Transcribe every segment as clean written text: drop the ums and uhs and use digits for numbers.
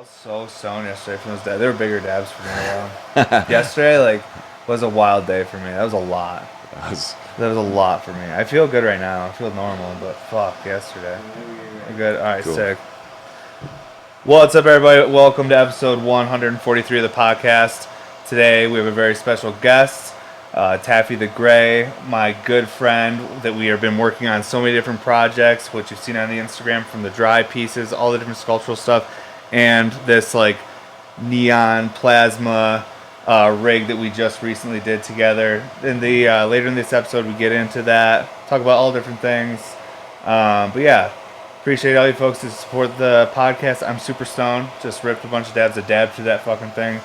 was so stoned yesterday from those dabs. They were bigger dabs for me. Yesterday, was a wild day for me. That was a lot. That was a lot for me. I feel good right now. I feel normal, but fuck, yesterday. Good. All right, cool. Sick. What's up, everybody? Welcome to episode 143 of the podcast. Today, we have a very special guest, Taffy the Gray, my good friend that we have been working on so many different projects, which you've seen on the Instagram, from the dry pieces, all the different sculptural stuff, and this neon plasma rig that we just recently did together. In the later in this episode, we get into that, talk about all different things. But yeah, appreciate all you folks to support the podcast. I'm super stoned. Just ripped a bunch of dabs. I dabbed through that fucking thing.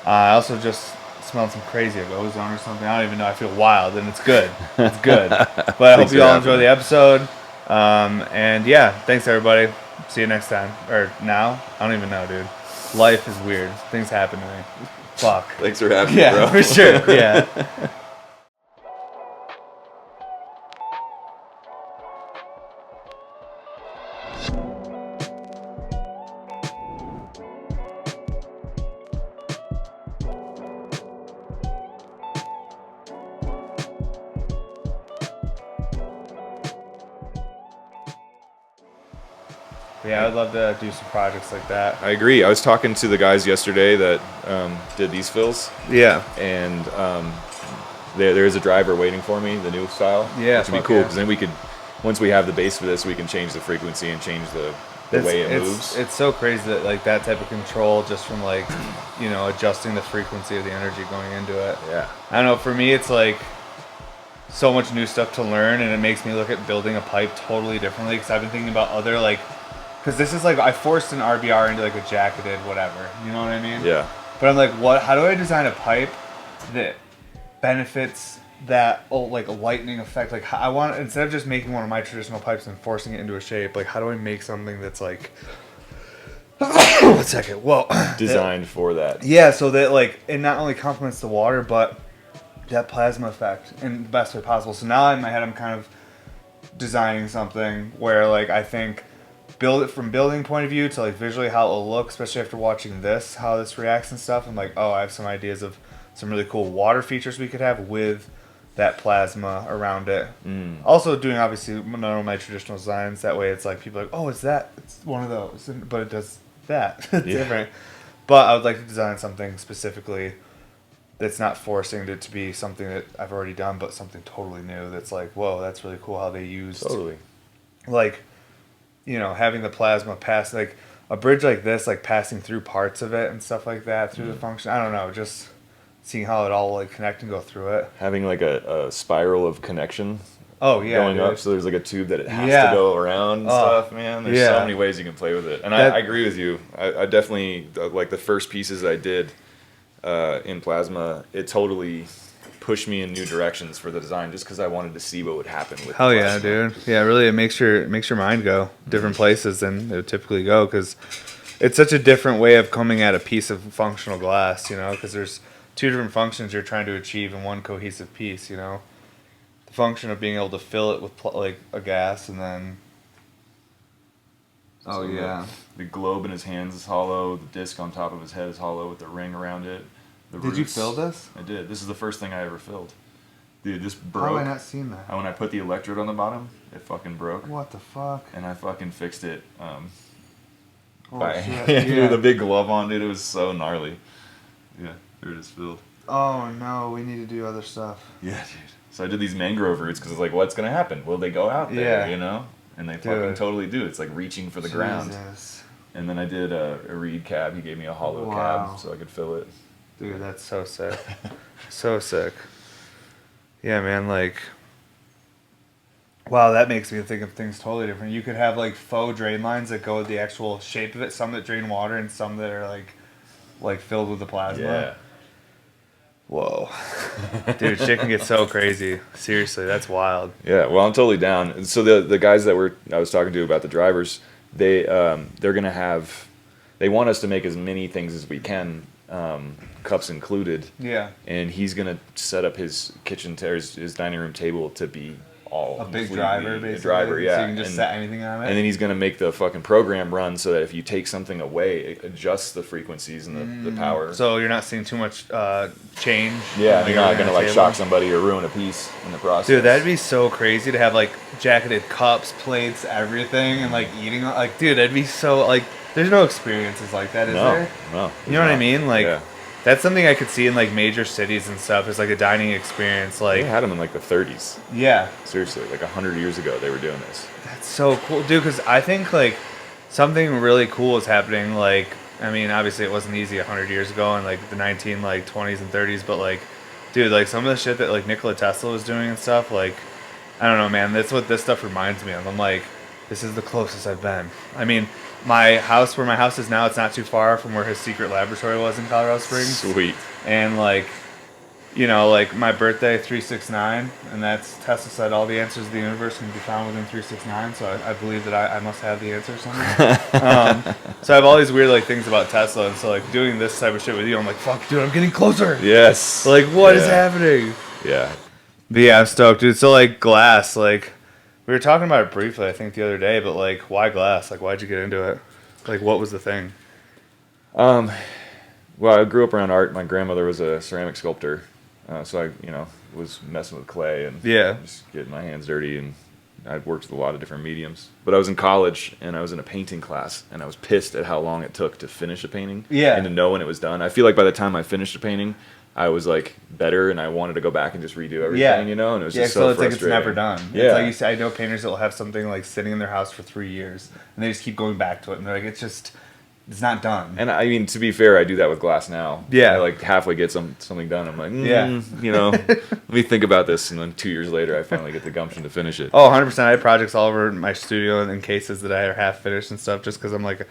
I also just smelled some crazy ozone or something. I don't even know. I feel wild, and it's good. It's good. But I hope you all enjoy the episode. And yeah, thanks everybody. See you next time. Or now? I don't even know, dude. Life is weird. Things happen to me. Fuck. Thanks for having me, bro. Yeah, for sure. Yeah. Yeah, I would love to do some projects like that. I agree. I was talking to the guys yesterday that did these fills. Yeah. And there is a driver waiting for me, the new style. Yeah. Which would be cool, because then we could, once we have the base for this, we can change the frequency and change the way it moves. It's so crazy that that type of control, just from adjusting the frequency of the energy going into it. Yeah. I don't know, for me it's so much new stuff to learn, and it makes me look at building a pipe totally differently, because I've been thinking about other because this is I forced an RBR into a jacketed whatever, you know what I mean? Yeah. But I'm how do I design a pipe that benefits that lightning effect? I want, instead of just making one of my traditional pipes and forcing it into a shape, how do I make something that's 1 second, whoa, designed for that? Yeah, so that it not only complements the water, but that plasma effect in the best way possible. So now in my head I'm kind of designing something where I think build it from building point of view to visually how it'll look, especially after watching this, how this reacts and stuff. I'm I have some ideas of some really cool water features we could have with that plasma around it. Also doing obviously none of my traditional designs, that way it's people are oh, it's one of those, but it does that. It's different. But I would like to design something specifically that's not forcing it to be something that I've already done, but something totally new that's whoa, that's really cool how they used totally having the plasma pass, a bridge like this, passing through parts of it and stuff like that through the function. I don't know, just seeing how it all connect and go through it. Having a spiral of connection. Oh yeah, going up, so there's a tube that it has to go around and stuff. Man, there's so many ways you can play with it, and I agree with you. I definitely the first pieces I did in plasma, it totally pushed me in new directions for the design, just because I wanted to see what would happen with Hell yeah, dude. Yeah, really, it makes your mind go different places than it would typically go, because it's such a different way of coming at a piece of functional glass, because there's two different functions you're trying to achieve in one cohesive piece, the function of being able to fill it with a gas, and then the globe in his hands is hollow, the disc on top of his head is hollow with the ring around it. Did you fill this? I did. This is the first thing I ever filled. Dude, this broke. How have I not seen that? When I put the electrode on the bottom, it fucking broke. What the fuck? And I fucking fixed it. Shit. With a big glove on, dude. It was so gnarly. Yeah, there it is filled. Oh no, we need to do other stuff. Yeah, dude. So I did these mangrove roots because it's what's gonna happen? Will they go out there? And they fucking totally do. It's reaching for the ground. And then I did a reed cab. He gave me a hollow cab so I could fill it. Dude, that's so sick. So sick. Yeah, man, wow, that makes me think of things totally different. You could have faux drain lines that go with the actual shape of it, some that drain water and some that are filled with the plasma. Yeah. Whoa. Dude, shit can get so crazy. Seriously, that's wild. Yeah, well, I'm totally down. And so the guys that I was talking to about the drivers, they're gonna have, they want us to make as many things as we can, cups included. Yeah. And he's gonna set up his kitchen his dining room table to be all a big driver, basically. A driver, yeah. So you can just set anything on it. And then he's going to make the fucking program run so that if you take something away, it adjusts the frequencies and the power. So you're not seeing too much change. Yeah, you're not going to like shock somebody or ruin a piece in the process. Dude, that'd be so crazy to have like jacketed cups, plates, everything, and like eating. Like, dude, that'd be so like. There's no experiences like that, is there? No. You know what I mean? Like, that's something I could see in like major cities and stuff. Is like a dining experience. Like, they had them in like the 30s. Yeah. Seriously, like 100 years ago, they were doing this. That's so cool, dude. Because I think like something really cool is happening. Like, I mean, obviously it wasn't easy 100 years ago in like the 20s and 30s, but like, dude, like some of the shit that like Nikola Tesla was doing and stuff. Like, I don't know, man. That's what this stuff reminds me of. I'm like, this is the closest I've been. I mean. Where my house is now, it's not too far from where his secret laboratory was in Colorado Springs. Sweet. And like, you know, like my birthday, 369, and that's Tesla said all the answers of the universe can be found within 369. So I believe that I must have the answer somewhere. So I have all these weird like things about Tesla, and so like doing this type of shit with you, I'm like, fuck, dude, I'm getting closer. Yes. Like, what is happening? Yeah. But yeah, I'm stoked, dude. So like glass, like. We were talking about it briefly, I think, the other day, but, like, why glass? Like, why'd you get into it? Like, what was the thing? Well, I grew up around art. My grandmother was a ceramic sculptor, so I, was messing with clay and just getting my hands dirty, and I'd worked with a lot of different mediums. But I was in college, and I was in a painting class, and I was pissed at how long it took to finish a painting and to know when it was done. I feel like by the time I finished a painting, I was like better, and I wanted to go back and just redo everything, and it was just so frustrating. It's never done. Yeah, it's like you say, I know painters that will have something like sitting in their house for 3 years, and they just keep going back to it, and they're like, it's not done. And I mean, to be fair, I do that with glass now. Yeah, I like halfway get something done. I'm like, let me think about this, and then 2 years later, I finally get the gumption to finish it. Oh, 100%. I have projects all over my studio and in cases that I are half finished and stuff, just because I'm like,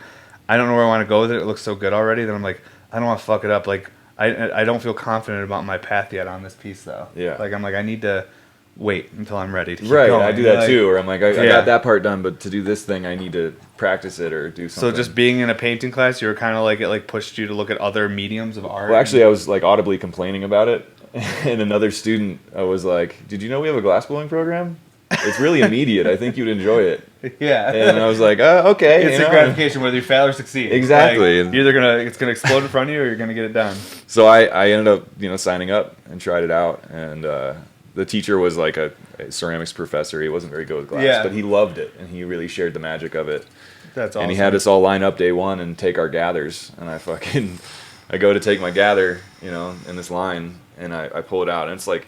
I don't know where I want to go with it. It looks so good already that I'm like, I don't want to fuck it up. Like. I don't feel confident about my path yet on this piece, though. Yeah. Like, I'm like, I need to wait until I'm ready to keep going. I do that too, where I'm like, I got that part done, but to do this thing, I need to practice it or do something. So just being in a painting class, you were kind of like, it like pushed you to look at other mediums of art? Well, actually, I was like audibly complaining about it, and another student was like, did you know we have a glass blowing program? It's really immediate. I think you'd enjoy it. Yeah. And I was like, oh, okay. It's a gratification whether you fail or succeed. Exactly. Like, it's gonna explode in front of you, or you're gonna get it done. So I ended up signing up and tried it out, and the teacher was like a ceramics professor. He wasn't very good with glass, but he loved it, and he really shared the magic of it. That's awesome. And he had us all line up day one and take our gathers, and I go to take my gather, in this line, and I pull it out, and it's like,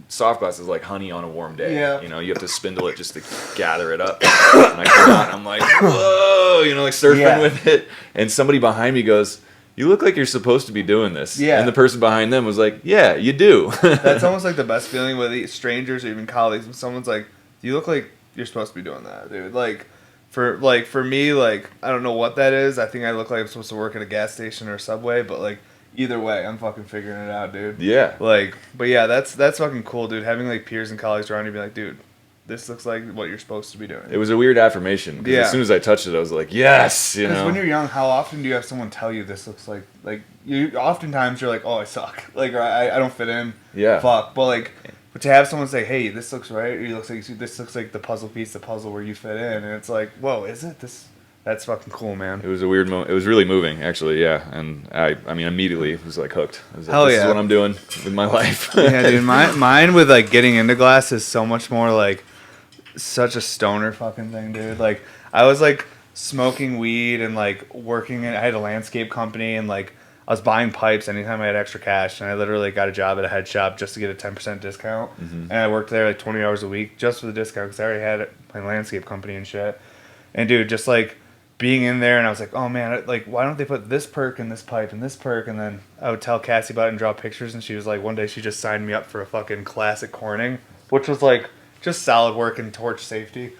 soft glass is like honey on a warm day. Yeah. You have to spindle it just to gather it up. And I come out and I'm like, whoa, like surfing with it. And somebody behind me goes, you look like you're supposed to be doing this. Yeah. And the person behind them was like, yeah, you do. That's almost like the best feeling with strangers or even colleagues. When someone's like, you look like you're supposed to be doing that, dude. Like, for me, like, I don't know what that is. I think I look like I'm supposed to work at a gas station or a Subway, but like, either way, I'm fucking figuring it out, dude. Yeah. Like, but yeah, that's fucking cool, dude. Having like peers and colleagues around you be like, dude, this looks like what you're supposed to be doing. It was a weird affirmation. Because as soon as I touched it, I was like, yes, Because when you're young, how often do you have someone tell you this looks like you? Oftentimes you're like, oh, I suck. Like, or I don't fit in. Yeah. Fuck. But to have someone say, hey, this looks right, or this looks like the puzzle piece, the puzzle where you fit in, and it's like, whoa, is it this? That's fucking cool, man. It was a weird moment. It was really moving, actually, yeah. And I mean, immediately was like hooked. I was like, Hell this yeah. is what I'm doing with my life. Yeah, dude. Mine with like getting into glass is so much more like such a stoner fucking thing, dude. Like I was like smoking weed and like working. I had a landscape company and like I was buying pipes anytime I had extra cash, and I literally got a job at a head shop just to get a 10% discount. Mm-hmm. And I worked there like 20 hours a week just for the discount because I already had my landscape company and shit. And dude, just like being in there, and I was like, oh man, like why don't they put this perk in this pipe and this perk? And then I would tell Cassie about it and draw pictures, and she was like, one day she just signed me up for a fucking classic Corning, which was like just solid work and torch safety.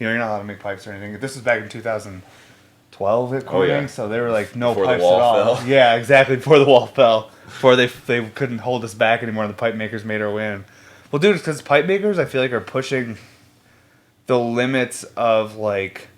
You're not allowed to make pipes or anything. This was back in 2012 at Corning, so they were like, no before pipes at all. Fell. Yeah, exactly, before the wall fell. Before they couldn't hold us back anymore, and the pipe makers made our win. Well, dude, it's because pipe makers, I feel like, are pushing the limits of like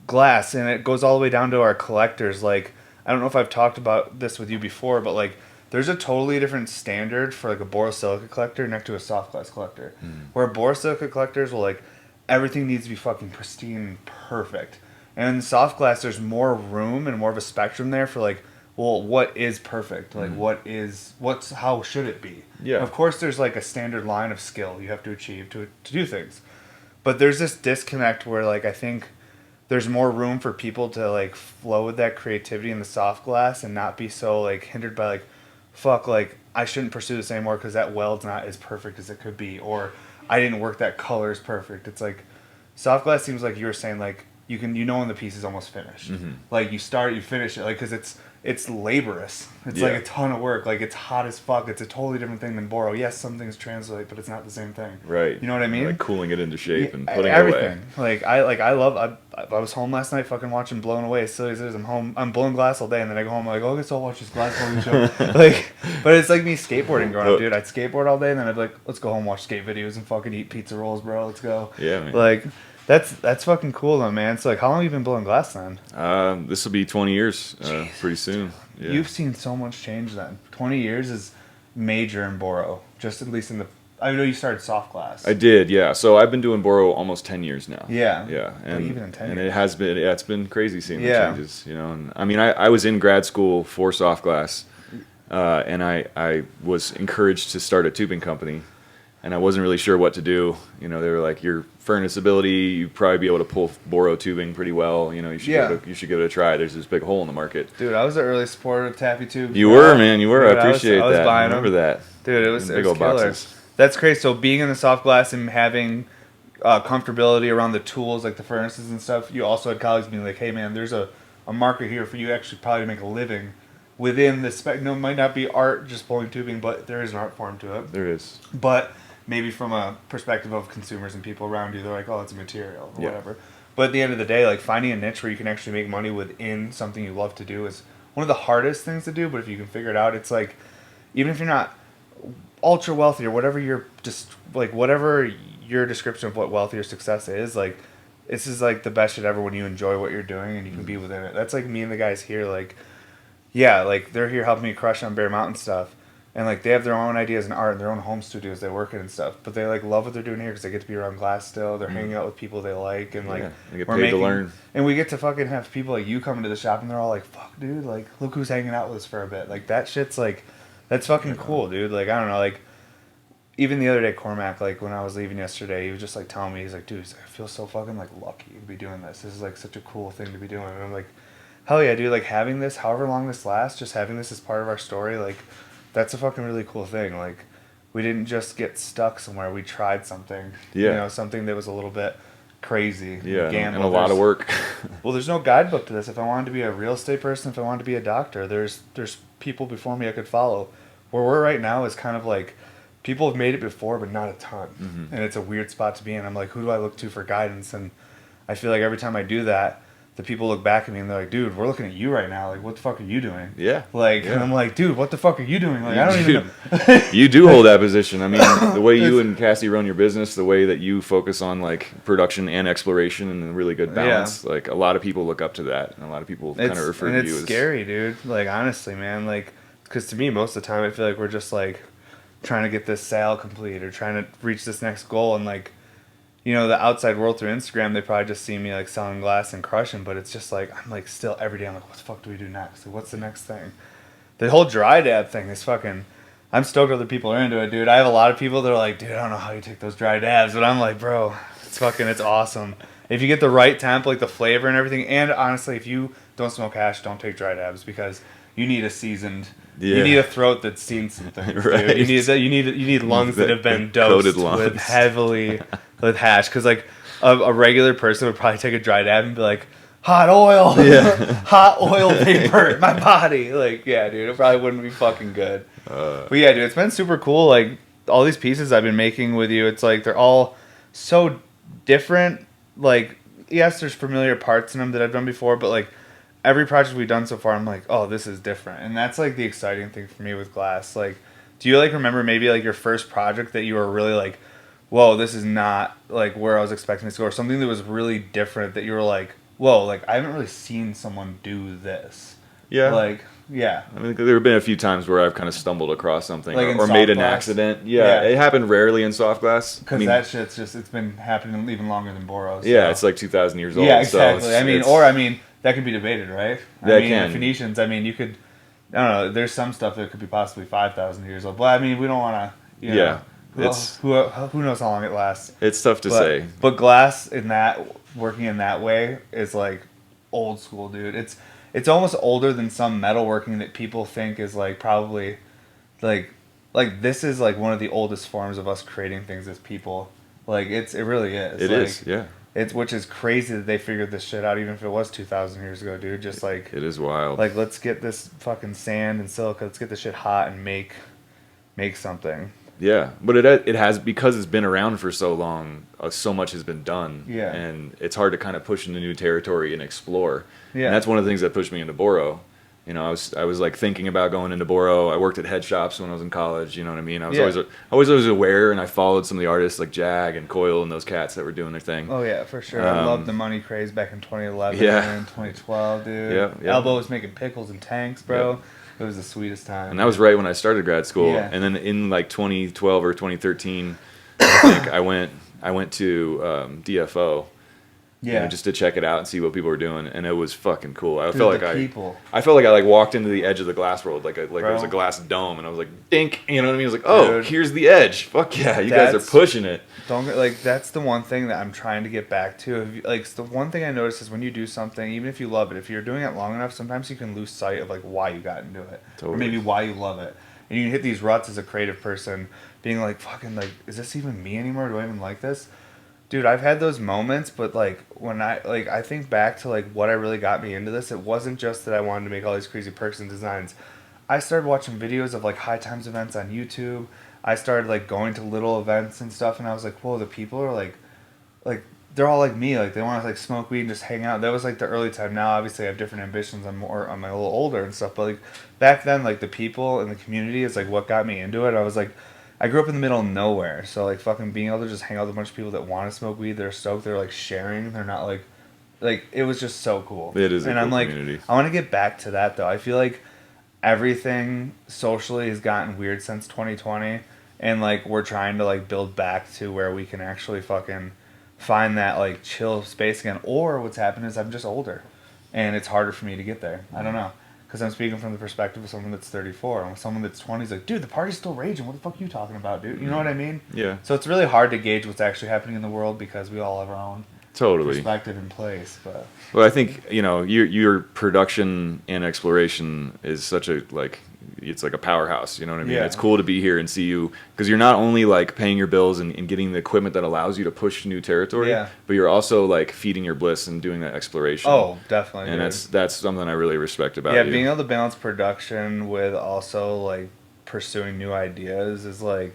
glass, and it goes all the way down to our collectors. Like, I don't know if I've talked about this with you before, but like there's a totally different standard for like a borosilicate collector next to a soft glass collector. Where borosilicate collectors will like everything needs to be fucking pristine and perfect. And in soft glass there's more room and more of a spectrum there for like, well, what is perfect? Like how should it be? Yeah. Of course there's like a standard line of skill you have to achieve to do things. But there's this disconnect where like I think there's more room for people to like flow with that creativity in the soft glass and not be so like hindered by like, fuck, like I shouldn't pursue this anymore because that weld's not as perfect as it could be, or I didn't work that color as perfect. It's like soft glass seems like you were saying like you know when the piece is almost finished. Like you start, you finish it, like because it's laborious. It's like a ton of work. Like it's hot as fuck. It's a totally different thing than boro. Yes, some things translate, but it's not the same thing. Right. You know what I mean? Like cooling it into shape and putting everything. it away. I was home last night fucking watching Blown Away. As silly as it is, I'm blowing glass all day, and then I go home I'm like, oh, I guess I'll watch this glass blowing show. Like, but it's like me skateboarding growing up, dude. I'd skateboard all day, and then I'd be like, let's go home, watch skate videos, and fucking eat pizza rolls, bro. Let's go. Yeah, man. Like, that's fucking cool though, man. So like, how long have you been blowing glass then? This will be 20 years pretty soon. Yeah. You've seen so much change then. 20 years is major in boro, just at least in the. I know you started soft glass. I did, yeah. So I've been doing boro almost 10 years now. Yeah. Yeah. And even in 10 years. And it has been, it's been crazy seeing the changes, you know. And I mean, I was in grad school for soft glass, and I was encouraged to start a tubing company, and I wasn't really sure what to do. You know, they were like, your furnace ability, you'd probably be able to pull boro tubing pretty well. You know, you should give it a try. There's this big hole in the market. Dude, I was an early supporter of Taffy tubes. You were, man. You were. Dude, I appreciate I was that. buying I remember that. Dude, it was big old killer. Boxes. That's crazy. So being in the soft glass and having comfortability around the tools like the furnaces and stuff, you also had colleagues being like, hey man, there's a market here for you actually probably to make a living within the spec. No, it might not be art just pulling tubing, but there is an art form to it. There is. But maybe from a perspective of consumers and people around you, they're like, oh, it's a material or whatever. But at the end of the day, like finding a niche where you can actually make money within something you love to do is one of the hardest things to do. But if you can figure it out, it's like, even if you're not ultra wealthy or whatever whatever your description of what wealthy or success is, like this is like the best shit ever when you enjoy what you're doing and you can be within it. That's like me and the guys here, like, yeah, like they're here helping me crush on Bear Mountain stuff. And like they have their own ideas in art and their own home studios they work in and stuff, but they like love what they're doing here because they get to be around glass still. They're hanging out with people they like, and like they get paid to learn. And we get to fucking have people like you come into the shop and they're all like, "Fuck, dude! Like, look who's hanging out with us for a bit." Like that shit's like, that's fucking cool, dude. Like I don't know, like even the other day, Cormac, like when I was leaving yesterday, he was just like telling me, he's like, "Dude, I feel so fucking like lucky to be doing this. This is like such a cool thing to be doing." And I'm like, "Hell yeah, dude! Like having this, however long this lasts, just having this as part of our story, like." That's a fucking really cool thing. Like, we didn't just get stuck somewhere. We tried something. Yeah. You know, something that was a little bit crazy. Yeah, and a lot of work. Well, there's no guidebook to this. If I wanted to be a real estate person, if I wanted to be a doctor, there's people before me I could follow. Where we're right now is kind of like, people have made it before, but not a ton. Mm-hmm. And it's a weird spot to be in. I'm like, who do I look to for guidance? And I feel like every time I do that, the people look back at me and they're like, dude, we're looking at you right now. Like, what the fuck are you doing? Yeah. Like, yeah. And I'm like, dude, what the fuck are you doing? Like, I don't even know. You do hold that position. I mean, the way you and Cassie run your business, the way that you focus on, like, production and exploration and a really good balance, like, a lot of people look up to that. And a lot of people kind of refer to you as... it's scary, dude. Like, honestly, man. Like, because to me, most of the time, I feel like we're just, like, trying to get this sale complete or trying to reach this next goal and, like, you know, the outside world through Instagram, they probably just see me like selling glass and crushing, but it's just like, I'm like still every day, I'm like, what the fuck do we do next? Like, what's the next thing? The whole dry dab thing is fucking, I'm stoked other people are into it, dude. I have a lot of people that are like, dude, I don't know how you take those dry dabs, but I'm like, bro, it's awesome. If you get the right temp, like the flavor and everything, and honestly, if you don't smoke hash, don't take dry dabs because you need a seasoned, you need a throat that's seen some things, right. dude. You need lungs that have been dosed with heavily with hash, because like a regular person would probably take a dry dab and be like, hot oil, hot oil vapor in my body. Like, yeah, dude, it probably wouldn't be fucking good. But yeah, dude, it's been super cool. Like all these pieces I've been making with you, it's like they're all so different. Like, yes, there's familiar parts in them that I've done before, but like every project we've done so far, I'm like, oh, this is different. And that's like the exciting thing for me with glass. Like, do you like remember maybe like your first project that you were really like, whoa, this is not like where I was expecting this to go, or something that was really different that you were like, whoa, like I haven't really seen someone do this. Yeah. Like, yeah. I mean, there have been a few times where I've kind of stumbled across something like or made an glass. accident. Yeah, it happened rarely in soft glass. Because that shit's just, it's been happening even longer than Boros. So. Yeah, it's like 2,000 years old. Yeah, exactly. So I mean, that can be debated, right? The Phoenicians, I mean, you could, I don't know, there's some stuff that could be possibly 5,000 years old. But I mean, we don't want to, you know. Who knows how long it lasts? It's tough to say. But glass working in that way is like old school, dude. It's almost older than some metalworking that people think is like probably like this is like one of the oldest forms of us creating things as people. Like it really is. It is, yeah. It's which is crazy that they figured this shit out even if it was 2,000 years ago, dude. Just like it is wild. Like let's get this fucking sand and silica, let's get this shit hot and make something. Yeah, but it has, because it's been around for so long, so much has been done. Yeah. And it's hard to kind of push into new territory and explore. Yeah. And that's one of the things that pushed me into Boro. You know, I was like thinking about going into Boro. I worked at head shops when I was in college, you know what I mean? I was always aware, and I followed some of the artists like Jag and Coil and those cats that were doing their thing. Oh yeah, for sure. I loved the money craze back in 2011 and 2012, dude. Yeah. Elbow was making pickles and tanks, bro. Yeah. It was the sweetest time. And that was right when I started grad school. Yeah. And then in like 2012 or 2013, I think I went to DFO. Yeah. You know, just to check it out and see what people were doing, and it was fucking cool. I felt like I like walked into the edge of the glass world, like there was a glass dome, and I was like, dink, you know what I mean? I was like, oh, dude, here's the edge. Fuck yeah, you guys are pushing it. That's the one thing that I'm trying to get back to. Like the one thing I notice is when you do something, even if you love it, if you're doing it long enough, sometimes you can lose sight of like why you got into it, or maybe why you love it, and you can hit these ruts as a creative person, being like, fucking like, is this even me anymore? Do I even like this? Dude, I've had those moments, but like when I think back to like what I really got me into this, it wasn't just that I wanted to make all these crazy perks and designs. I started watching videos of like high times events on YouTube. I started like going to little events and stuff, and I was like, whoa, the people are like they're all like me, like they want to like smoke weed and just hang out. That was like the early time. Now obviously I have different ambitions. I'm a little older and stuff, but like back then, like the people and the community is like what got me into it. I was like, I grew up in the middle of nowhere, so like fucking being able to just hang out with a bunch of people that want to smoke weed, they're stoked, they're like sharing, they're not like it was just so cool. It is, and a cool I'm like, community. I want to get back to that though. I feel like everything socially has gotten weird since 2020, and like we're trying to like build back to where we can actually fucking find that like chill space again. Or what's happened is I'm just older, and it's harder for me to get there. I don't know. Because I'm speaking from the perspective of someone that's 34. And someone that's 20 is like, dude, the party's still raging. What the fuck are you talking about, dude? You know what I mean? Yeah. So it's really hard to gauge what's actually happening in the world because we all have our own perspective in place. But well, I think, you know, your production and exploration is such a, like, it's like a powerhouse, you know what I mean? Yeah. It's cool to be here and see you, because you're not only like paying your bills and getting the equipment that allows you to push new territory, but you're also like feeding your bliss and doing that exploration. Oh, definitely. And that's something I really respect about you. Yeah, being able to balance production with also like pursuing new ideas is like,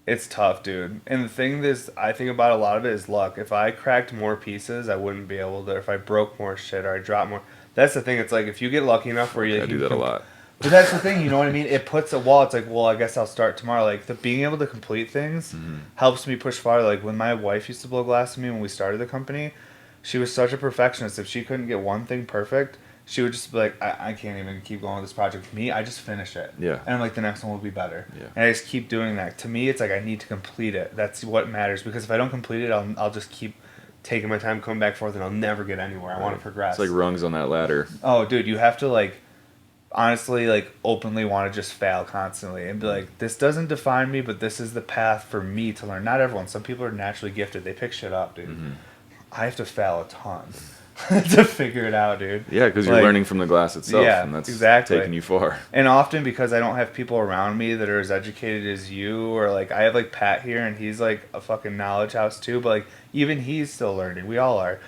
it's tough, dude. And the thing is, I think about a lot of it is luck. If I cracked more pieces, I wouldn't be able to. If I broke more shit or I dropped more, that's the thing. It's like if you get lucky enough where you, I do that a lot. But that's the thing, you know what I mean? It puts a wall. It's like, well, I guess I'll start tomorrow. Like, being able to complete things helps me push farther. Like, when my wife used to blow glass at me when we started the company, she was such a perfectionist. If she couldn't get one thing perfect, she would just be like, I can't even keep going with this project. For me, I just finish it. Yeah. And I'm like, the next one will be better. Yeah. And I just keep doing that. To me, it's like I need to complete it. That's what matters. Because if I don't complete it, I'll just keep taking my time, coming back and forth, and I'll never get anywhere. I want to progress. It's like rungs on that ladder. Oh, dude, you have to, like, honestly, like, openly want to just fail constantly and be like, this doesn't define me, but this is the path for me to learn. Not everyone. Some people are naturally gifted. They pick shit up, dude. I have to fail a ton to figure it out, dude. Yeah, because you're learning from the glass itself, and that's taking you far. And often because I don't have people around me that are as educated as you, or like I have like Pat here, and he's like a fucking knowledge house too, but like even he's still learning. We all are.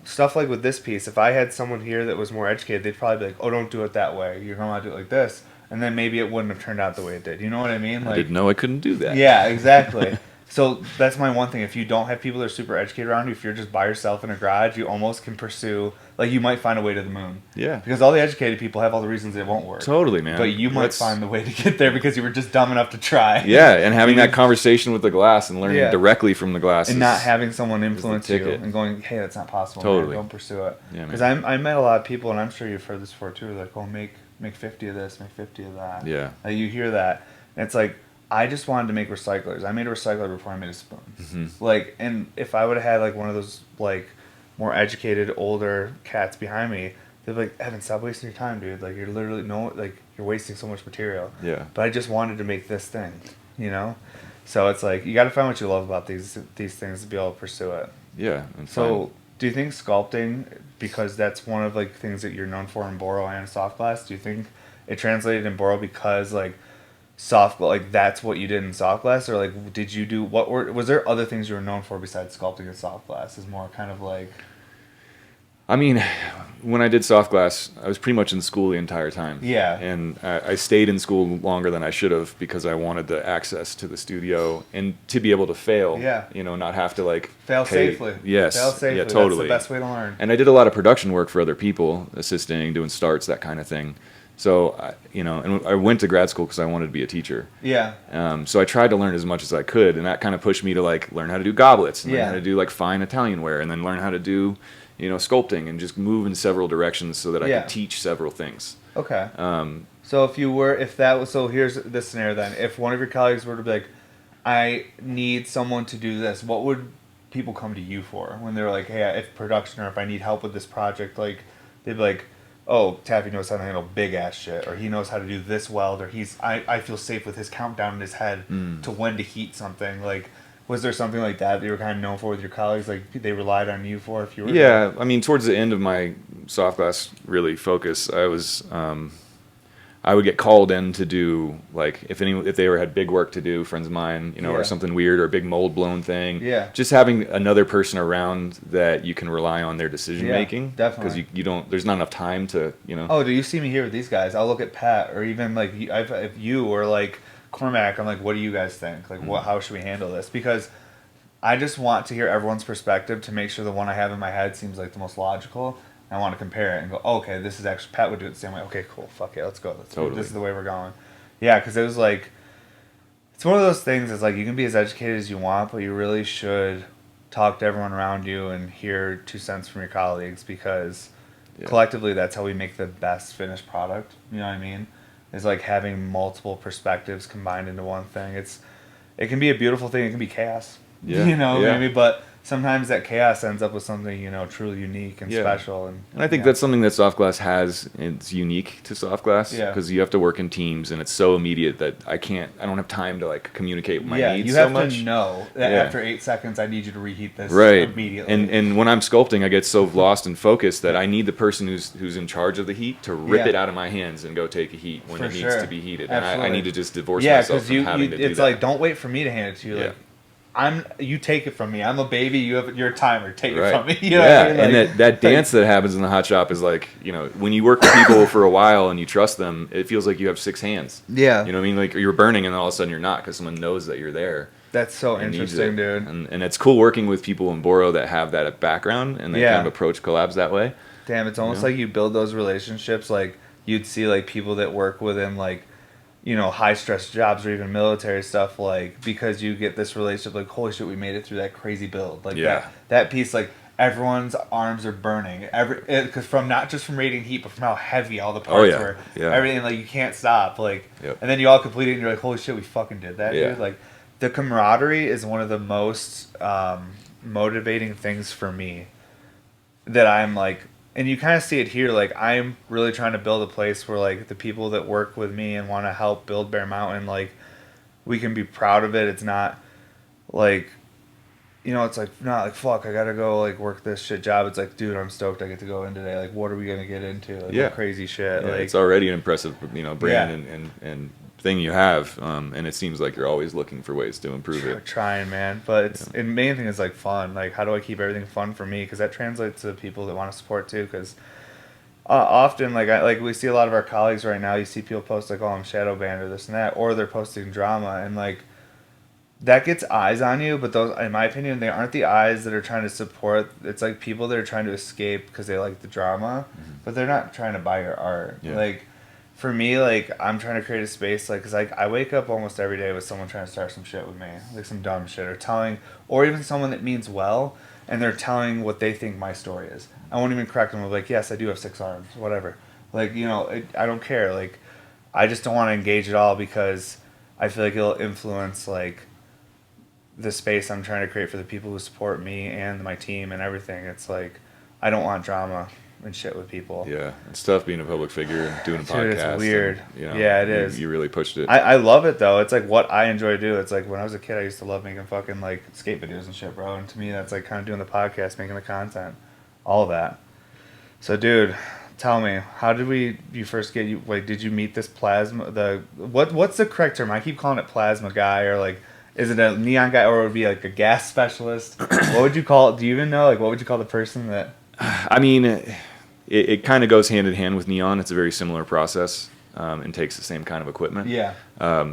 Stuff like with this piece, if I had someone here that was more educated, they'd probably be like, oh, don't do it that way. You're going to want to do it like this. And then maybe it wouldn't have turned out the way it did. You know what I mean? Like, I didn't know I couldn't do that. Yeah, exactly. So that's my one thing. If you don't have people that are super educated around you, if you're just by yourself in a garage, you almost can pursue, like, you might find a way to the moon. Yeah. Because all the educated people have all the reasons it won't work. Totally, man. But you might find the way to get there because you were just dumb enough to try. Yeah, and having that conversation with the glass and learning directly from the glass. And not having someone influence you and going, hey, that's not possible. Totally. Man. Don't pursue it. Because yeah, I met a lot of people, and I'm sure you've heard this before too, like, oh, make 50 of this, make 50 of that. Yeah. Like, you hear that, and it's like, I just wanted to make recyclers. I made a recycler before I made a spoon. Mm-hmm. Like, and if I would have had like one of those like more educated older cats behind me, they'd be like, Evan, stop wasting your time, dude. Like, you're literally you're wasting so much material. Yeah. But I just wanted to make this thing, you know. So it's like you got to find what you love about these things to be able to pursue it. Yeah. So do you think sculpting, because that's one of like things that you're known for in Boro and soft glass, do you think it translated in Boro because like like that's what you did in soft glass, or like did you do was there other things you were known for besides sculpting and soft glass? Is more kind of like, I mean, when I did soft glass, I was pretty much in school the entire time. Yeah. And I stayed in school longer than I should have because I wanted the access to the studio and to be able to fail. Yeah. You know, not have to like fail safely. Yes. Fail safely. Yeah, totally. That's the best way to learn. And I did a lot of production work for other people, assisting, doing starts, that kind of thing. So, you know, and I went to grad school because I wanted to be a teacher. Yeah. So I tried to learn as much as I could, and that kind of pushed me to like learn how to do goblets, and learn how to do like fine Italian ware, and then learn how to do, you know, sculpting, and just move in several directions so that I could teach several things. Okay. So so here's this scenario then. If one of your colleagues were to be like, I need someone to do this, what would people come to you for when they're like, hey, if production or if I need help with this project, like they'd be like, oh, Taffy knows how to handle big ass shit, or he knows how to do this weld, or I feel safe with his countdown in his head to when to heat something. Like, was there something like that you were kind of known for with your colleagues? Like, they relied on you for if you were? Yeah, I mean, towards the end of my soft glass really focus, I would get called in to do like if they had big work to do, friends of mine, you know, or something weird or a big mold blown thing. Yeah. Just having another person around that you can rely on their decision making. Definitely. Because you don't. There's not enough time to, you know. Oh, do you see me here with these guys? I'll look at Pat or even like if you or like Cormac. I'm like, what do you guys think? Like, how should we handle this? Because I just want to hear everyone's perspective to make sure the one I have in my head seems like the most logical. I want to compare it and go, oh, okay, this is actually, Pat would do it the same way. Okay, cool, fuck it, let's go. This is the way we're going. Yeah, because it was like, it's one of those things, it's like you can be as educated as you want, but you really should talk to everyone around you and hear 2 cents from your colleagues, because collectively that's how we make the best finished product. You know what I mean? It's like having multiple perspectives combined into one thing. It can be a beautiful thing, it can be chaos. Yeah. You know, maybe, but sometimes that chaos ends up with something, you know, truly unique and special. And I think that's something that soft glass has. It's unique to soft glass because you have to work in teams, and it's so immediate that I don't have time to like communicate my needs so much. You have to know that after 8 seconds I need you to reheat this immediately. And when I'm sculpting, I get so lost and focused that I need the person who's in charge of the heat to rip it out of my hands and go take a heat when it needs to be heated. Absolutely. And I need to just divorce myself from having to do that. It's like, don't wait for me to hand it to you. Like, you take it from me. I'm a baby. You're a timer. Take it from me. You know what I mean? Like, and that dance that happens in the hot shop is like, you know, when you work with people for a while and you trust them, it feels like you have 6 hands. Yeah. You know what I mean? Like you're burning and all of a sudden you're not because someone knows that you're there. That's so interesting, dude. And it's cool working with people in Boro that have that background and they kind of approach collabs that way. Damn, it's almost like you build those relationships. Like you'd see like people that work within like, you know, high stress jobs or even military stuff, like, because you get this relationship, like, holy shit, we made it through that crazy build. Like, that piece, like, everyone's arms are burning. Because from not just from radiating heat, but from how heavy all the parts were. Yeah. Everything, like, you can't stop. Like, and then you all complete it and you're like, holy shit, we fucking did that, dude. Like, the camaraderie is one of the most motivating things for me that I'm, like, and you kind of see it here, like, I'm really trying to build a place where, like, the people that work with me and want to help build Bear Mountain, like, we can be proud of it. It's not, like, you know, it's, like, not, like, fuck, I gotta go, like, work this shit job. It's like, dude, I'm stoked I get to go in today. Like, what are we gonna get into? Like, crazy shit. Like, it's already an impressive, you know, brand and thing you have, and it seems like you're always looking for ways to improve it. Trying, man, but the main thing is like fun. Like, how do I keep everything fun for me? Because that translates to people that want to support too. Because often, like we see a lot of our colleagues right now. You see people post like, "Oh, I'm shadow banned" or this and that, or they're posting drama, and like that gets eyes on you, but those, in my opinion, they aren't the eyes that are trying to support. It's like people that are trying to escape because they like the drama, but they're not trying to buy your art. Yeah. Like, for me, like, I'm trying to create a space, like, because I wake up almost every day with someone trying to start some shit with me, like some dumb shit, or even someone that means well, and they're telling what they think my story is. I won't even correct them. I'm like, yes, I do have 6 arms, whatever. Like, I don't care. Like, I just don't want to engage at all because I feel like it'll influence, like, the space I'm trying to create for the people who support me and my team and everything. It's like, I don't want drama and shit with people. Yeah, it's tough being a public figure and doing a podcast. It's weird. And, yeah, it is. You really pushed it. I love it though. It's like what I enjoy to do. It's like when I was a kid, I used to love making fucking like skate videos and shit, bro. And to me, that's like kind of doing the podcast, making the content, all of that. So, dude, tell me, how did you first get you? Like, did you meet this plasma? What's the correct term? I keep calling it plasma guy, or like, is it a neon guy, or would it be like a gas specialist? What would you call it? Do you even know? Like, what would you call the person that? I mean, it kind of goes hand in hand with neon. It's a very similar process. And takes the same kind of equipment. Yeah.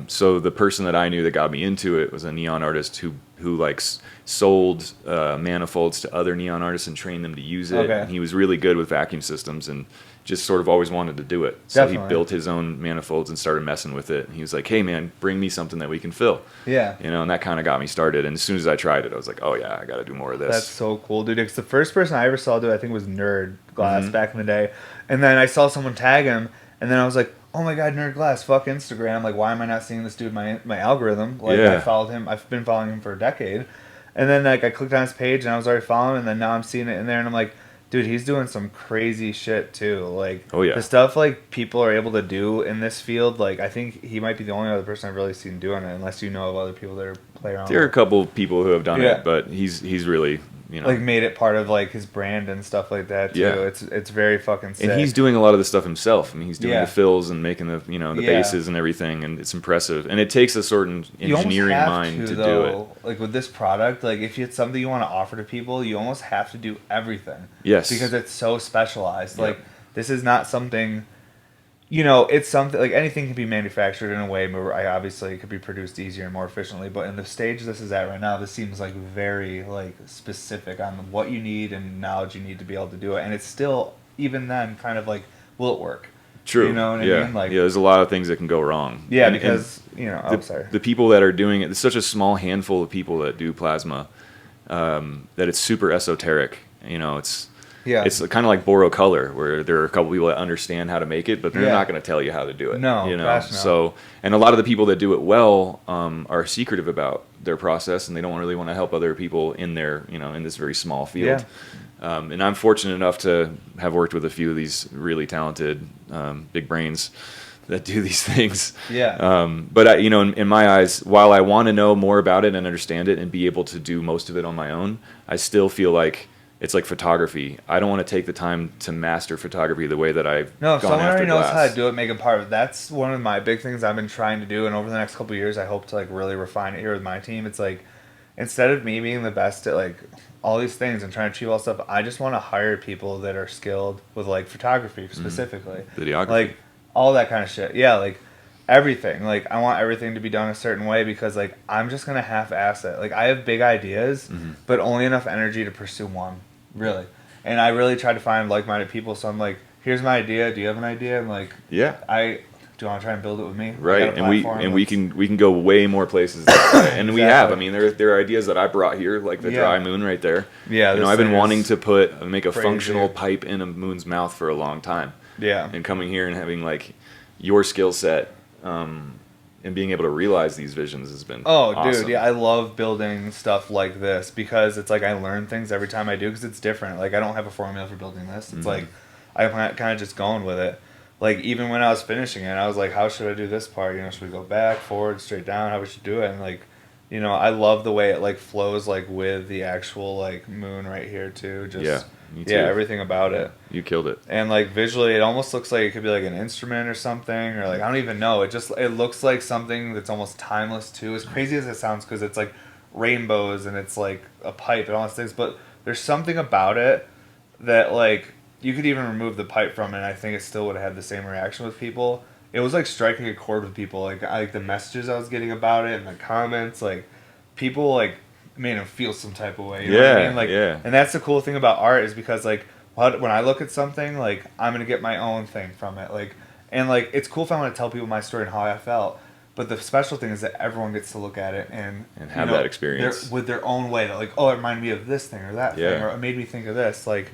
So the person that I knew that got me into it was a neon artist who like sold manifolds to other neon artists and trained them to use it. Okay. And he was really good with vacuum systems and just sort of always wanted to do it. So Definitely. he built his own manifolds and started messing with it. And he was like, "Hey man, bring me something that we can fill." Yeah. And that kind of got me started. And as soon as I tried it, I was like, "Oh yeah, I got to do more of this." That's so cool, dude. Because the first person I ever saw do it, I think, was Nerd Glass back in the day. And then I saw someone tag him, and then I was like, oh my god, Nerd Glass, fuck Instagram. Like, why am I not seeing this dude in my algorithm? Like, yeah. I followed him. I've been following him for a decade. And then, like, I clicked on his page, and I was already following him, and then now I'm seeing it in there, and I'm like, dude, he's doing some crazy shit, too. Like, oh, yeah. The stuff, like, people are able to do in this field, like, I think he might be the only other person I've really seen doing it, unless you know of other people that are playing around. There are a couple people who have done it, but he's really... like made it part of like his brand and stuff like that too. Yeah. It's very fucking sick. And he's doing a lot of the stuff himself. I mean, he's doing the fills and making the the bases and everything, and it's impressive. And it takes a certain engineering mind to do it. Like with this product, like if it's something you want to offer to people, you almost have to do everything. Yes. Because it's so specialized. Like this is not something. It's something like anything can be manufactured in a way, but obviously it could be produced easier and more efficiently. But in the stage this is at right now, this seems like very like specific on what you need and knowledge you need to be able to do it. And it's still, even then, kind of like, will it work? True. You know what I mean? Like, there's a lot of things that can go wrong. Yeah, because I'm sorry. The people that are doing it, there's such a small handful of people that do plasma that it's super esoteric. It's kind of like Boro color, where there are a couple people that understand how to make it, but they're not going to tell you how to do it. No, gosh, no. So, and a lot of the people that do it well are secretive about their process, and they don't really want to help other people in their, in this very small field. Yeah. And I'm fortunate enough to have worked with a few of these really talented big brains that do these things. Yeah. But in my eyes, while I want to know more about it and understand it and be able to do most of it on my own, I still feel like it's like photography. I don't want to take the time to master photography the way that I've gone after someone already knows glass. how to do it, make it part of it. That's one of my big things I've been trying to do, and over the next couple of years, I hope to like really refine it here with my team. It's like, instead of me being the best at like all these things and trying to achieve all stuff, I just want to hire people that are skilled with like photography specifically, videography, like all that kind of shit. Yeah, like everything. Like I want everything to be done a certain way because like I'm just gonna half-ass it. Like I have big ideas, but only enough energy to pursue one. Really. And I really try to find like-minded people, so I'm like, here's my idea, do you have an idea? And like, do you want to try and build it with me? Right. And we can go way more places that way. And we have. I mean, there are ideas that I brought here, like the dry moon right there. Yeah. I've been wanting to make a functional pipe in a moon's mouth for a long time. Yeah. And coming here and having like your skill set and being able to realize these visions has been awesome. Dude, yeah, I love building stuff like this because it's like I learn things every time I do because it's different. Like I don't have a formula for building this. It's like I'm kind of just going with it. Like even when I was finishing it, I was like, how should I do this part? Should we go back, forward, straight down? How we should do it? And like, I love the way it like flows like with the actual like moon right here too. Just me too. Yeah, everything about it. You killed it. And like visually, it almost looks like it could be like an instrument or something, or like I don't even know. It looks like something that's almost timeless too. As crazy as it sounds, because it's like rainbows and it's like a pipe and all these things, but there's something about it that like you could even remove the pipe from it, and I think it still would have had the same reaction with people. It was like striking a chord with people. Like the messages I was getting about it and the comments, like people like made him feel some type of way. You know what I mean? Like, and that's the cool thing about art is because like when I look at something, like I'm gonna get my own thing from it. Like, and like it's cool if I want to tell people my story and how I felt. But the special thing is that everyone gets to look at it and have that experience with their own way. That like, oh, it reminded me of this thing or that thing, or it made me think of this. Like,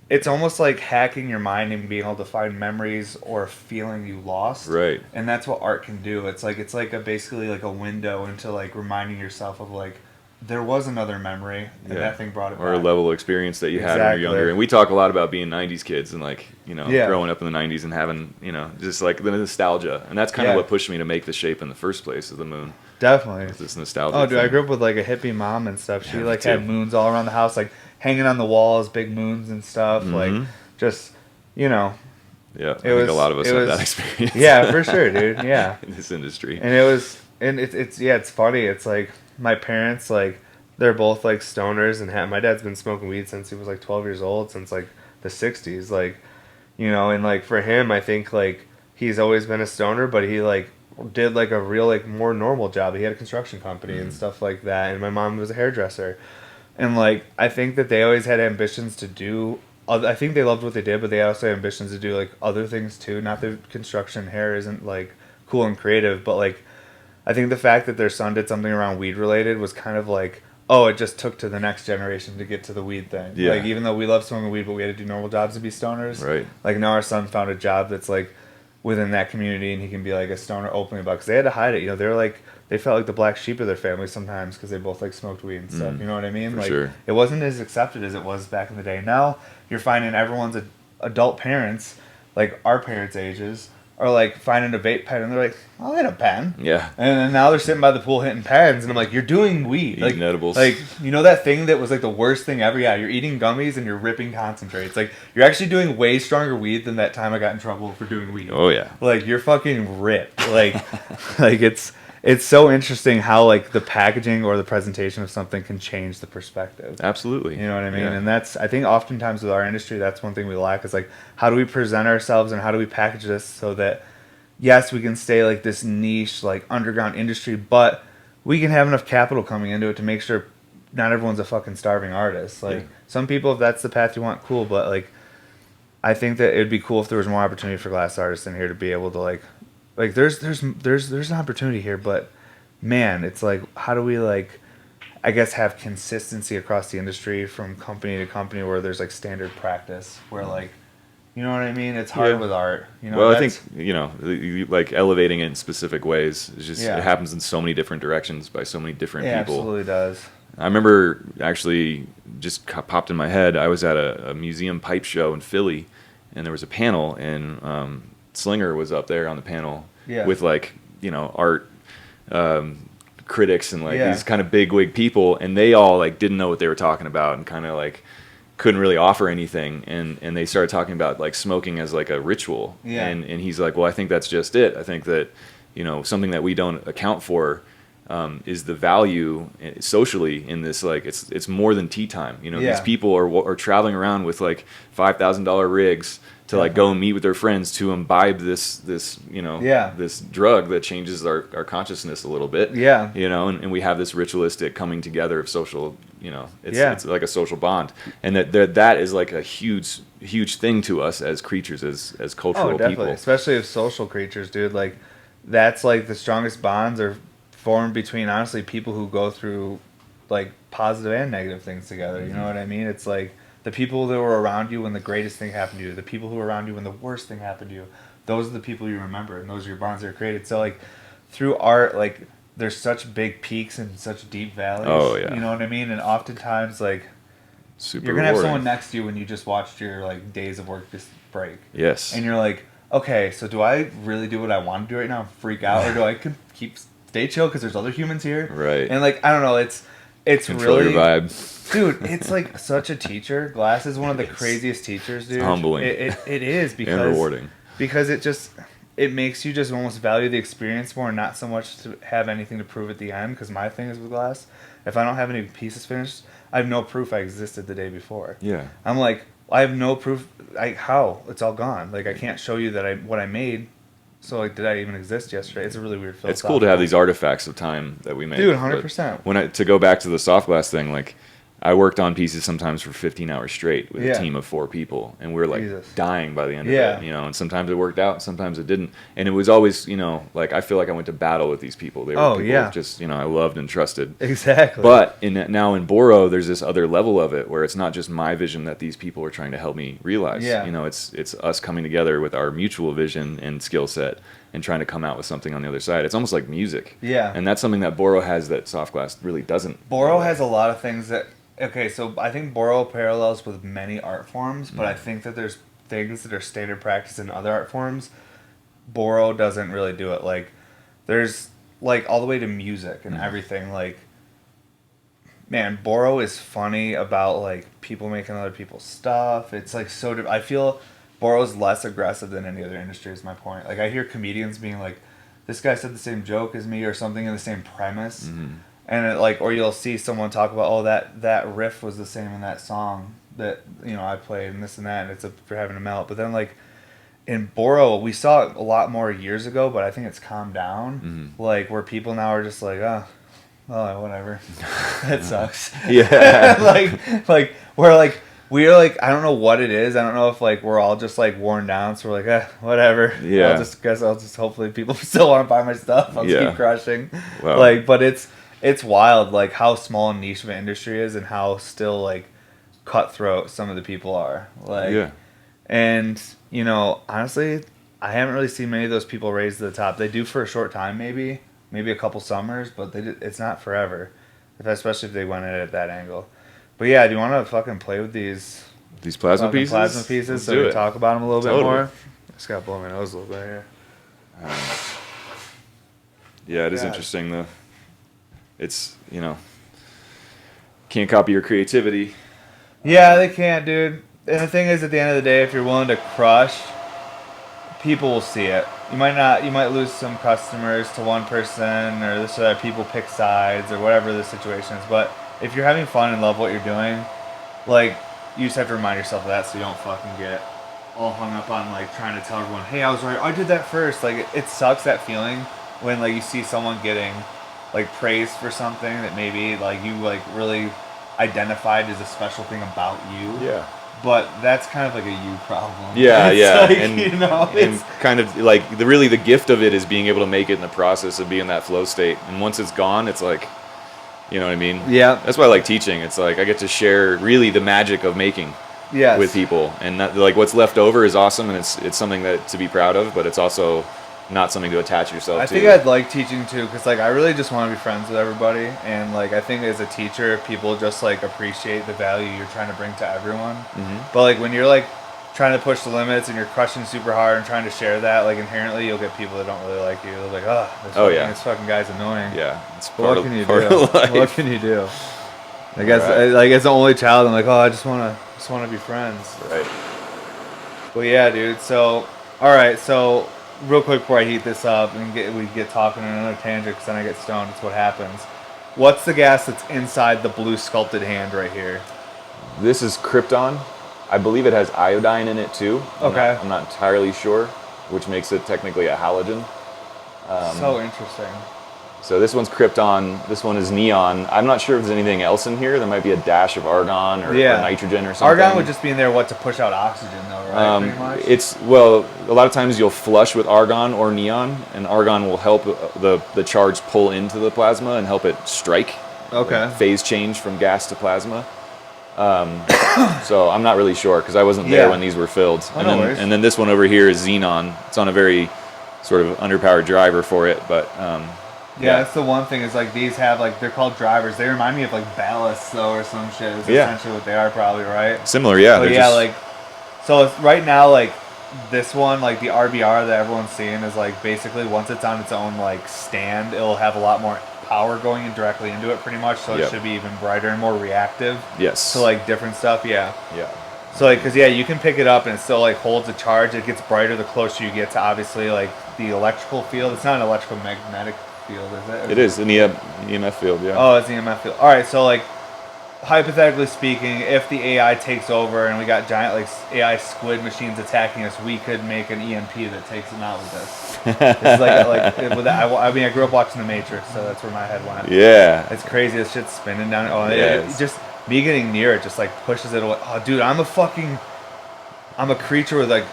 it's almost like hacking your mind and being able to find memories or a feeling you lost. Right. And that's what art can do. It's like basically like a window into like reminding yourself of like there was another memory and that thing brought it back. Or a level of experience that you had when you were younger. And we talk a lot about being 90s kids and like, growing up in the 90s and having, just like the nostalgia. And that's kind of what pushed me to make the shape in the first place of the moon. Definitely. This nostalgia. Oh, dude, I grew up with like a hippie mom and stuff. She like had moons all around the house, like hanging on the walls, big moons and stuff. Like just, Yeah, I think a lot of us have that experience. Yeah, for sure, dude. Yeah. In this industry. And it's funny. It's like my parents, like they're both like stoners and my dad's been smoking weed since he was like 12 years old, since like the 60s. Like, and like for him, I think like he's always been a stoner, but he like did like a real like more normal job. He had a construction company and stuff like that. And my mom was a hairdresser. And like, I think that they always had ambitions to do, I think they loved what they did, but they also had ambitions to do like other things too. Not that construction hair isn't like cool and creative, but like, I think the fact that their son did something around weed related was kind of like, oh, it just took to the next generation to get to the weed thing. Yeah. Like, even though we love smoking weed, but we had to do normal jobs to be stoners. Right. Like, now our son found a job that's like within that community, and he can be like a stoner openly about, because they had to hide it. They're like, they felt like the black sheep of their family sometimes because they both like smoked weed and stuff. You know what I mean? For like, sure. It wasn't as accepted as it was back in the day. Now you're finding everyone's adult parents, like our parents' ages, are like finding a vape pen and they're like, I'll hit a pen. Yeah. And then now they're sitting by the pool hitting pens, and I'm like, you're doing weed. Eating edibles. Like, that thing that was like the worst thing ever? Yeah, you're eating gummies and you're ripping concentrates. Like, you're actually doing way stronger weed than that time I got in trouble for doing weed. Oh yeah. Like, you're fucking ripped. Like, like it's so interesting how like the packaging or the presentation of something can change the perspective. Absolutely. You know what I mean? Yeah. And that's, I think oftentimes with our industry, that's one thing we lack is like, how do we present ourselves and how do we package this so that, yes, we can stay like this niche, like underground industry, but we can have enough capital coming into it to make sure not everyone's a fucking starving artist. Like, some people, if that's the path you want, cool. But like, I think that it'd be cool if there was more opportunity for glass artists in here to be able to like there's an opportunity here, but man, it's like, how do we like, I guess, have consistency across the industry from company to company where there's like standard practice where like, you know what I mean? It's hard with art. Well, I think, like elevating it in specific ways. It's just, it happens in so many different directions by so many different people. It absolutely does. I remember actually just popped in my head. I was at a museum pipe show in Philly, and there was a panel, and Slinger was up there on the panel with like, art critics and like these kind of bigwig people, and they all like didn't know what they were talking about and kind of like couldn't really offer anything, and they started talking about like smoking as like a ritual, and he's like, well, I think that's just it. I think that something that we don't account for is the value socially in this. Like, it's more than tea time. These people are traveling around with like $5,000 rigs to like go and meet with their friends to imbibe this this drug that changes our consciousness a little bit. And we have this ritualistic coming together of social. It's like a social bond, and that is like a huge thing to us as creatures, as cultural people, especially as social creatures, dude. Like, that's like the strongest bonds are formed between, honestly, people who go through like positive and negative things together. You know what I mean? It's like the people that were around you when the greatest thing happened to you, the people who were around you when the worst thing happened to you, those are the people you remember, and those are your bonds that are created. So like, through art, like, there's such big peaks and such deep valleys. Oh yeah. You know what I mean? And oftentimes, like, super you're gonna have rewarding. someone next to you when you just watched your like days of work just break. Yes. And you're like, okay, so do I really do what I want to do right now and freak out, or do I stay chill because there's other humans here? Right. And like, I don't know, it's Control really your vibe. Dude, it's like such a teacher. Glass is one of the craziest teachers, dude. It's humbling. It is because and rewarding. Because it makes you just almost value the experience more, and not so much to have anything to prove at the end. Because my thing is with glass, if I don't have any pieces finished, I have no proof I existed the day before. Yeah. I'm like, I have no proof. How? It's all gone. Like, I can't show you that what I made So like, did I even exist yesterday? It's a really weird philosophical. It's cool to have these artifacts of time that we make. Dude, 100%. To go back to the soft glass thing, like I worked on pieces sometimes for 15 hours straight with a team of 4 people, and we were like dying by the end of it, you know. And sometimes it worked out, sometimes it didn't, and it was always, you know, like I feel like I went to battle with these people. They were people just, you know, I loved and trusted. Exactly. But now in Boro, there's this other level of it where it's not just my vision that these people are trying to help me realize. Yeah. You know, it's us coming together with our mutual vision and skill set and trying to come out with something on the other side. It's almost like music. Yeah. And that's something that Boro has that soft glass really doesn't. Boro has a lot of things that. Okay, so I think Boro parallels with many art forms, but I think that there's things that are standard practice in other art forms. Boro doesn't really do it. Like, there's, like, all the way to music and everything. Like, man, Boro is funny about, like, people making other people's stuff. It's, like, so... I feel Boro's less aggressive than any other industry is my point. Like, I hear comedians being like, this guy said the same joke as me or something in the same premise. Mm-hmm. And it, like, or you'll see someone talk about, oh, that riff was the same in that song that, you know, I played and this and that, and it's for having a melt. But then, like, in Boro, we saw it a lot more years ago, but I think it's calmed down. Mm-hmm. Like, where people now are just like, oh, whatever. That sucks. Yeah. like, we're like, we're like, I don't know what it is. I don't know if, like, we're all just, like, worn down, so we're like, whatever. Yeah. I'll just hopefully people still want to buy my stuff. I'll just keep crushing. Wow. Like, but it's wild, like, how small and niche of an industry is and how still, like, cutthroat some of the people are. Like, and, you know, honestly, I haven't really seen many of those people raise to the top. They do for a short time, maybe a couple summers, but it's not forever, especially if they went at it at that angle. But yeah, do you want to fucking play with these plasma pieces? Plasma pieces, Let's so we can talk about them a little bit more. I just gotta blow my nose a little bit here. Yeah, it is interesting though. It's, you know, can't copy your creativity. Yeah, they can't, dude. And the thing is, at the end of the day, if you're willing to crush, people will see it. You might lose some customers to one person, or this or that. People pick sides, or whatever the situation is. But if you're having fun and love what you're doing, like, you just have to remind yourself of that, so you don't fucking get all hung up on, like, trying to tell everyone, hey, I was right. I did that first. Like, it sucks, that feeling when, like, you see someone getting, like, praised for something that maybe, like, you, like, really identified as a special thing about you. Yeah. But that's kind of like a you problem. Yeah, Like, and, you know, and kind of like the gift of it is being able to make it in the process of being in that flow state. And once it's gone, it's like, you know what I mean? Yeah. That's why I like teaching. It's like I get to share really the magic of making with people, and that, like, what's left over is awesome, and it's something that to be proud of, but it's also not something to attach yourself to. I think I'd like teaching too, because, like, I really just want to be friends with everybody, and, like, I think as a teacher, people just, like, appreciate the value you're trying to bring to everyone. Mm-hmm. But, like, when you're, like, trying to push the limits and you're crushing super hard and trying to share that, like, inherently you'll get people that don't really like you. They're like, this fucking guy's annoying. Yeah, it's part of life. What can you do? I guess, like, as the only child, I'm like, I just want to be friends. Right. Well, yeah, dude. So, all right, so real quick before I heat this up and we get talking on another tangent, because then I get stoned. It's what happens. What's the gas that's inside the blue sculpted hand right here? This is Krypton. I believe it has iodine in it too. I'm not entirely sure, which makes it technically a halogen. So interesting. So this one's Krypton. This one is neon. I'm not sure if there's anything else in here. There might be a dash of argon or nitrogen or something. Argon would just be in there, to push out oxygen, though, right? Pretty much. A lot of times you'll flush with argon or neon, and argon will help the charge pull into the plasma and help it strike. Okay. Like phase change from gas to plasma. So I'm not really sure, because I wasn't there when these were filled. And then this one over here is xenon. It's on a very sort of underpowered driver for it, but yeah, that's the one thing, is, like, these have, like, they're called drivers. They remind me of, like, ballasts, though, or some shit. Is essentially what they are, probably, right? Similar, yeah. But like, so it's, right now, like, this one, like, the RBR that everyone's seeing is, like, basically once it's on its own, like, stand, it'll have a lot more power going in directly into it, pretty much, so it should be even brighter and more reactive. Yes. To, like, different stuff, Yeah. So, like, because, you can pick it up and it still, like, holds a charge. It gets brighter the closer you get to, obviously, like, the electrical field. It's not an electromagnetic field, is it? It is an EMF field, yeah. Oh, it's an EMF field. All right, so, like, hypothetically speaking, if the AI takes over and we got giant like AI squid machines attacking us, we could make an EMP that takes them out with this. It's with that, I mean, I grew up watching The Matrix, so that's where my head went. Yeah. It's crazy. This shit's spinning down. Oh, it just me getting near it just like pushes it away. Oh, dude, I'm a creature with like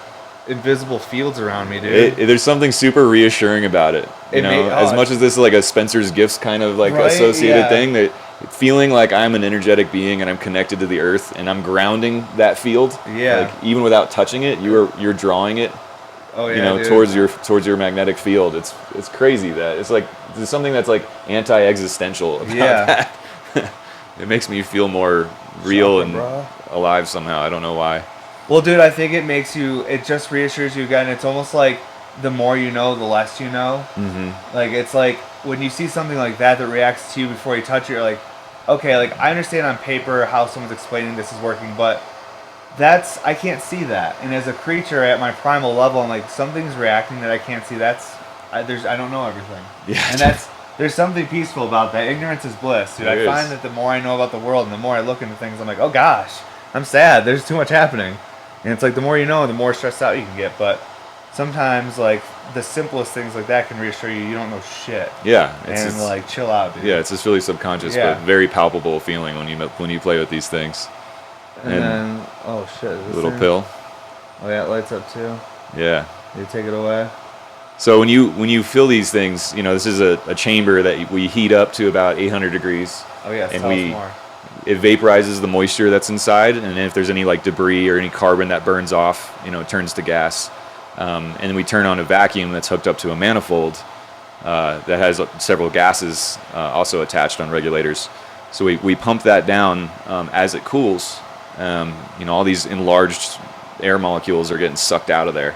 invisible fields around me, dude. There's something super reassuring about it. You know, as much as this is like a Spencer's Gifts kind of like associated thing, that feeling like I'm an energetic being and I'm connected to the earth and I'm grounding that field. Yeah. Like even without touching it, you're drawing it. Oh yeah. You know, dude. towards your magnetic field. It's crazy that it's like there's something that's like anti-existential about that. It makes me feel more real and alive somehow. I don't know why. Well, dude, I think it just reassures you again. It's almost like the more you know, the less you know. Mm-hmm. Like, it's like when you see something like that reacts to you before you touch it, you're like, okay, like, I understand on paper how someone's explaining this is working, but I can't see that. And as a creature at my primal level, I'm like, something's reacting that I can't see. I don't know everything. Yeah. And there's something peaceful about that. Ignorance is bliss, dude. I find that the more I know about the world and the more I look into things, I'm like, oh gosh, I'm sad. There's too much happening. And it's like the more you know, the more stressed out you can get. But sometimes, like, the simplest things like that can reassure you don't know shit. Yeah. And like, chill out, dude. Yeah, it's this really subconscious but very palpable feeling when you play with these things. And then, oh shit. Little pill. Oh yeah, it lights up too. Yeah. You take it away. So when you fill these things, you know, this is a chamber that we heat up to about 800 degrees. Oh yeah, tell us more. It vaporizes the moisture that's inside, and if there's any like debris or any carbon that burns off, you know, it turns to gas. And then we turn on a vacuum that's hooked up to a manifold that has several gases also attached on regulators. So we pump that down as it cools. You know, all these enlarged air molecules are getting sucked out of there.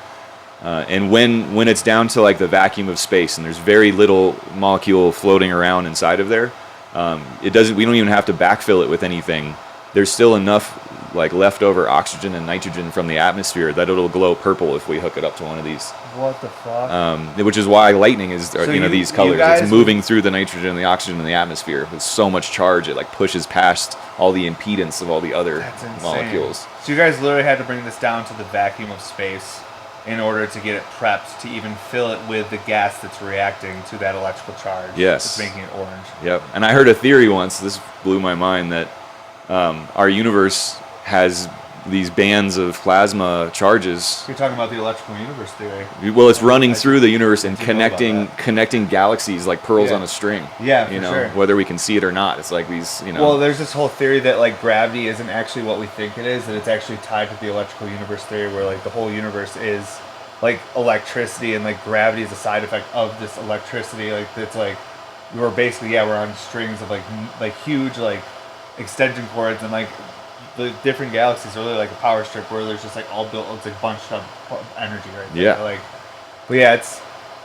And when it's down to like the vacuum of space and there's very little molecule floating around inside of there, we don't even have to backfill it with anything. There's still enough like leftover oxygen and nitrogen from the atmosphere that it'll glow purple if we hook it up to one of these. What the fuck? Which is why lightning is these colors. It's moving through the nitrogen and the oxygen in the atmosphere with so much charge it like pushes past all the impedance of all the other molecules. So you guys literally had to bring this down to the vacuum of space in order to get it prepped to even fill it with the gas that's reacting to that electrical charge. Yes. It's making it orange. Yep. And I heard a theory once, this blew my mind, that our universe has these bands of plasma charges. You're talking about the electrical universe theory. Well, it's running through the universe and connecting galaxies like pearls on a string. Yeah, for you know, sure. Whether we can see it or not. It's like these, you know. Well, there's this whole theory that like gravity isn't actually what we think it is, that it's actually tied to the electrical universe theory where like the whole universe is like electricity and like gravity is a side effect of this electricity. Like it's like we're on strings of like huge like extension cords and like the different galaxies are really like a power strip where there's just like all built, it's like bunched up energy right there. Yeah. Like, but yeah,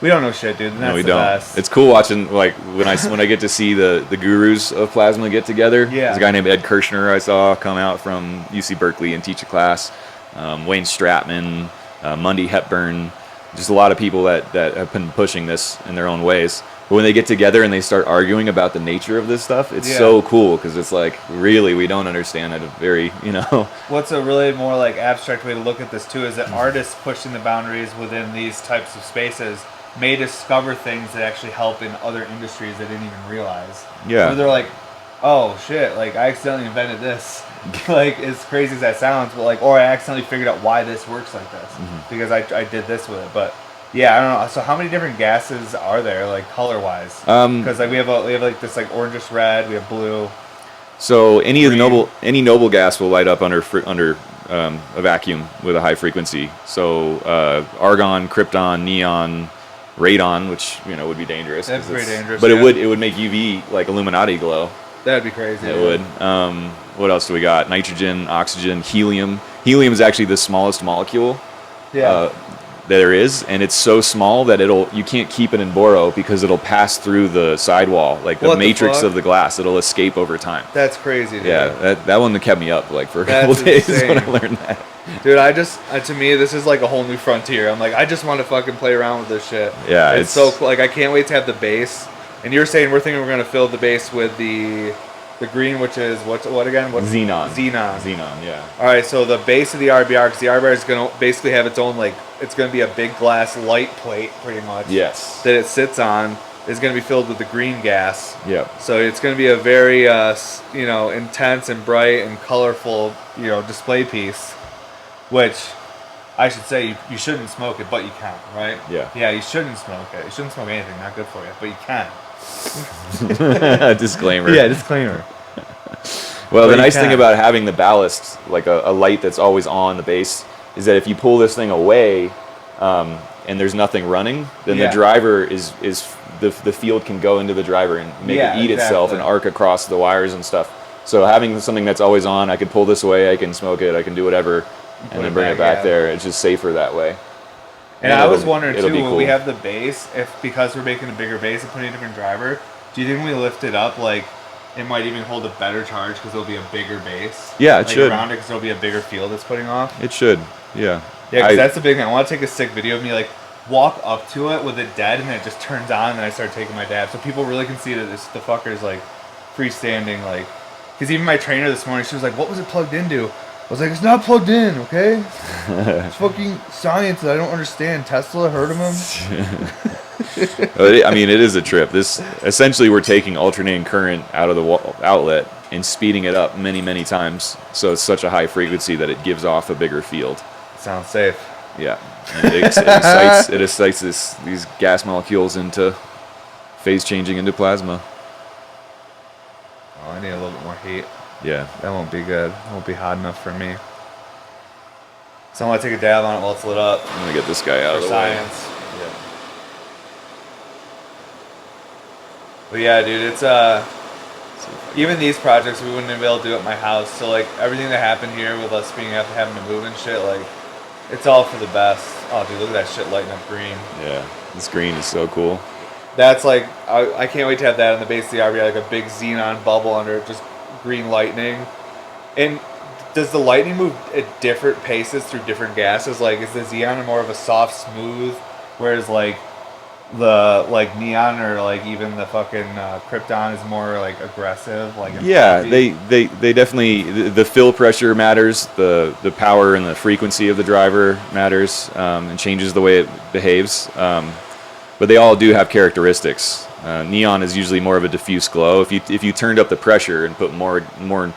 we don't know shit, dude. And that's no, we the don't. Best. It's cool watching like when I get to see the gurus of plasma get together. Yeah. There's a guy named Ed Kirshner I saw come out from UC Berkeley and teach a class. Wayne Stratman, Mundy Hepburn, just a lot of people that have been pushing this in their own ways. But when they get together and they start arguing about the nature of this stuff, it's so cool because it's like, really, we don't understand it very, you know. What's a really more like abstract way to look at this too is that artists pushing the boundaries within these types of spaces may discover things that actually help in other industries they didn't even realize. Yeah. So they're like, oh shit, like I accidentally invented this. Like as crazy as that sounds, but like, or I accidentally figured out why this works like this because I did this with it. But yeah, I don't know. So how many different gases are there, like color wise? Because like we have like this like orangish red, we have blue. So any noble gas will light up under a vacuum with a high frequency. So argon, krypton, neon, radon, which would be dangerous. That's pretty dangerous. But it would make UV like Illuminati glow. That'd be crazy. It would. What else do we got? Nitrogen, oxygen, helium. Helium is actually the smallest molecule. Yeah. There is, and it's so small that you can't keep it in boro because it'll pass through the sidewall, like the matrix of the glass. It'll escape over time. That's crazy, dude. Yeah, that one kept me up like for a couple days when I learned that. Dude, to me, this is like a whole new frontier. I'm like, I just want to fucking play around with this shit. Yeah, it's so cool. Like, I can't wait to have the base. And you're saying we're thinking we're gonna fill the base with the the green, which is what again? What Xenon. Xenon, yeah. All right, so the base of the RBR, because the RBR is going to basically have its own, like, it's going to be a big glass light plate, pretty much. Yes. That it sits on is going to be filled with the green gas. Yep. So it's going to be a very, intense and bright and colorful, display piece, which I should say you shouldn't smoke it, but you can, right? Yeah. Yeah, you shouldn't smoke it. You shouldn't smoke anything, not good for you, but you can. Disclaimer. Yeah, disclaimer. Well, the nice thing about having the ballast, like a light that's always on the base, is that if you pull this thing away and there's nothing running, then the driver the field can go into the driver and make it eat itself and arc across the wires and stuff. So having something that's always on, I can pull this away, I can smoke it, I can do whatever, and then bring it back there. It's just safer that way. And I was wondering too, when we have the base, because we're making a bigger base and putting a different driver, do you think when we lift it up, like, it might even hold a better charge because it'll be a bigger base? Yeah, it should. Around it because there'll be a bigger field it's putting off? It should, yeah. Yeah, because that's the big thing. I want to take a sick video of me, like, walk up to it with it dead, and then it just turns on, and then I start taking my dab. So people really can see that the fucker is, like, freestanding, like... Because even my trainer this morning, she was like, what was it plugged into? I was like, it's not plugged in, okay? It's fucking science that I don't understand. Tesla, heard of him? I mean, it is a trip. This essentially, we're taking alternating current out of the outlet and speeding it up many, many times. So it's such a high frequency that it gives off a bigger field. Sounds safe. Yeah. And it excites these gas molecules into phase changing into plasma. Oh, I need a little bit more heat. Yeah. That won't be good. It won't be hot enough for me. So I'm going to take a dab on it while it's lit up. I'm going to get this guy out of the science. way. Yeah. But yeah, dude, it's even these projects we wouldn't be able to do at my house. So like everything that happened here with us having to move and shit, like it's all for the best. Oh, dude, look at that shit lighting up green. Yeah, this green is so cool. That's like I can't wait to have that on the base of the RV, like a big xenon bubble under it, just green lightning. And does the lightning move at different paces through different gases? Like, is the xenon more of a soft, smooth, whereas like the neon or like even the fucking krypton is more like aggressive? Like yeah, they definitely the fill pressure matters, the power and the frequency of the driver matters, and changes the way it behaves. But they all do have characteristics. Neon is usually more of a diffuse glow. If you turned up the pressure and put more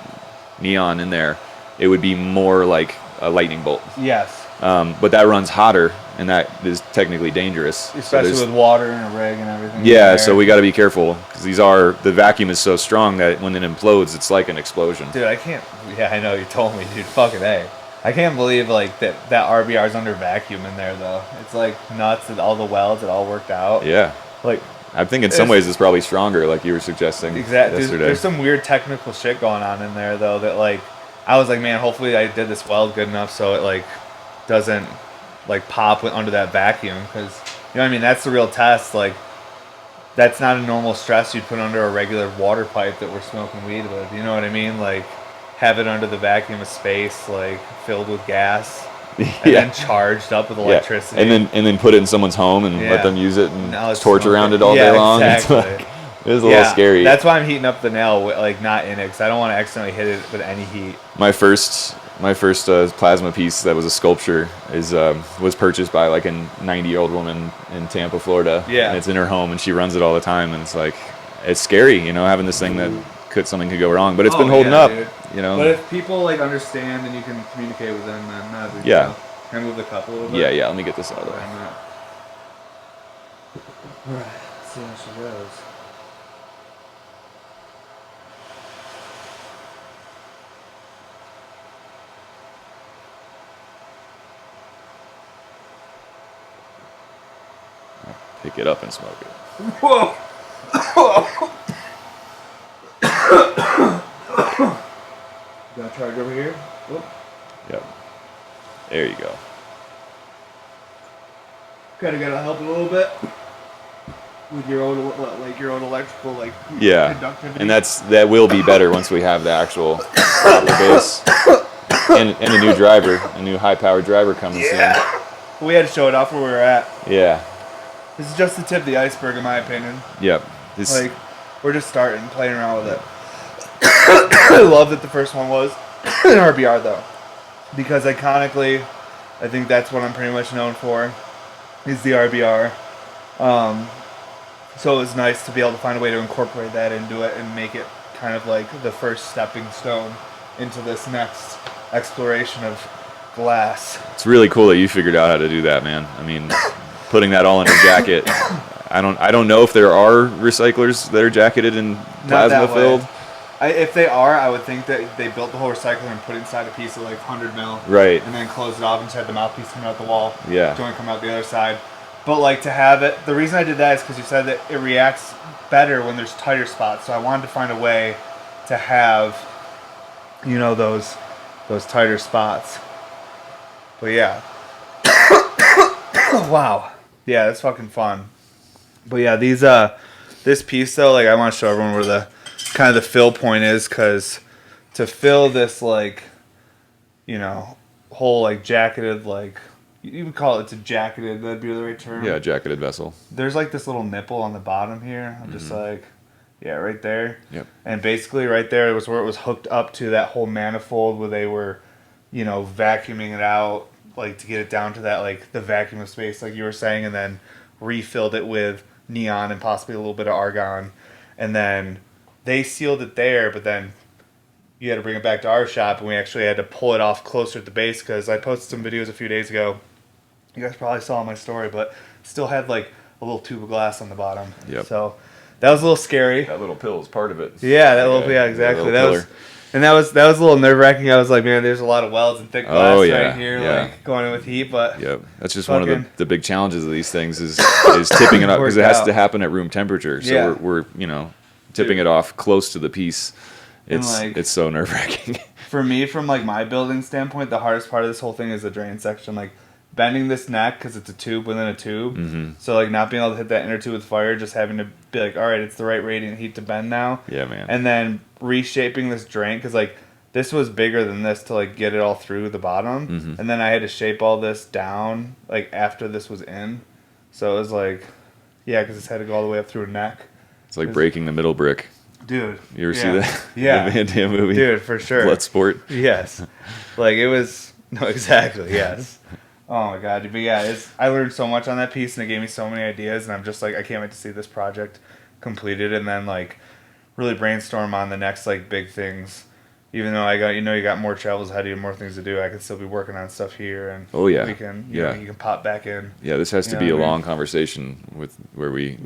neon in there, it would be more like a lightning bolt. Yes. But that runs hotter, and that is technically dangerous. Especially with water and a rig and everything. Yeah, so we got to be careful because the vacuum is so strong that when it implodes, it's like an explosion. Dude, I can't. Yeah, I know you told me, dude. Fucking A. I can't believe like that RBR is under vacuum in there though. It's like nuts that all the welds it all worked out. Yeah. Like I think in some ways it's probably stronger, like you were suggesting. Exactly. Yesterday. There's some weird technical shit going on in there though that like I was like, man, hopefully I did this weld good enough so it like doesn't like pop under that vacuum because you know what I mean. That's the real test. Like that's not a normal stress you'd put under a regular water pipe that we're smoking weed with. You know what I mean? Like have it under the vacuum of space, like filled with gas, and then charged up with electricity, and then put it in someone's home and let them use it and torch around it all day long. Exactly. It was a little scary. That's why I'm heating up the nail, like not in it, because I don't want to accidentally hit it with any heat. My first plasma piece that was a sculpture was purchased by like a 90-year-old woman in Tampa, Florida. Yeah, and it's in her home and she runs it all the time, and it's scary, you know, having this thing that something could go wrong, but it's been holding up, dude. You know. But if people like understand and you can communicate with them, then yeah. Can I move the cup a little bit? Yeah. Let me get this out of the way. All right, let's see how she goes. Pick it up and smoke it. Whoa! Got to charge over here? Whoop. Yep. There you go. Kind of got to help a little bit with your own electrical conductivity. And that will be better once we have the actual base and a new driver, a new high-powered driver coming soon. We had to show it off where we were at. Yeah. This is just the tip of the iceberg, in my opinion. Yep. We're just starting, playing around with it. I love that the first one was an RBR though, because iconically, I think that's what I'm pretty much known for, is the RBR. So it was nice to be able to find a way to incorporate that into it and make it kind of like the first stepping stone into this next exploration of glass. It's really cool that you figured out how to do that, man. I mean, putting that all in a jacket. I don't know if there are recyclers that are jacketed and plasma filled. If they are, I would think that they built the whole recycler and put it inside a piece of like 100 mil. Right. And then closed it off and just had the mouthpiece coming out the wall. Yeah. Joint come out the other side. But like to have it, the reason I did that is because you said that it reacts better when there's tighter spots. So I wanted to find a way to have, you know, those tighter spots. But yeah. Wow. Yeah, that's fucking fun. But yeah, these this piece though, like I want to show everyone where the kind of the fill point is, because to fill this like, you know, whole like jacketed, like you would call it a jacketed, that'd be the right term. Yeah, jacketed vessel. There's like this little nipple on the bottom here. I'm just like, yeah, right there. Yep. And basically right there was where it was hooked up to that whole manifold where they were, you know, vacuuming it out, like to get it down to that, like the vacuum of space, like you were saying, and then refilled it with neon and possibly a little bit of argon. And then they sealed it there, but then you had to bring it back to our shop, and we actually had to pull it off closer at the base, because I posted some videos a few days ago. You guys probably saw my story, but still had like a little tube of glass on the bottom. Yep. So that was a little scary. That little pill is part of it. Yeah, that little, yeah, exactly. That was a little nerve wracking. I was like, man, there's a lot of welds and thick glass right here, like going in with heat. But yep, that's just one of the big challenges of these things is tipping it up, because it has to happen at room temperature. So we're you know, tipping it off close to the piece. It's so nerve wracking. For me, from like my building standpoint, the hardest part of this whole thing is the drain section. Like bending this neck, because it's a tube within a tube. So like not being able to hit that inner tube with fire, just having to be like, all right, it's the right radiant heat to bend now. Yeah, man. And then reshaping this drain, because like this was bigger than this to like get it all through the bottom. And then I had to shape all this down like after this was in. So it was like, yeah, because this had to go all the way up through a neck. It's like breaking the middle brick. Dude. You ever see that? Yeah. The Van Damme movie? Dude, for sure. Bloodsport? Yes. Like it was, no, exactly, yes. Oh my god, but yeah, I learned so much on that piece, and it gave me so many ideas, and I'm just like, I can't wait to see this project completed, and then like really brainstorm on the next like big things. Even though you got more travels ahead of you, more things to do, I could still be working on stuff here, and we can, you know, you can pop back in. Yeah, this has to be a long conversation where we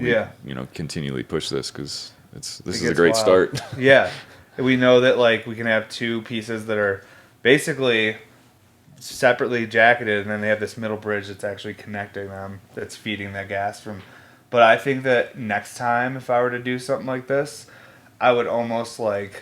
you know, continually push this, because this is a great start. Yeah, we know that like we can have two pieces that are basically separately jacketed, and then they have this middle bridge that's actually connecting them, that's feeding that gas from. But I think that next time, if I were to do something like this, I would almost like,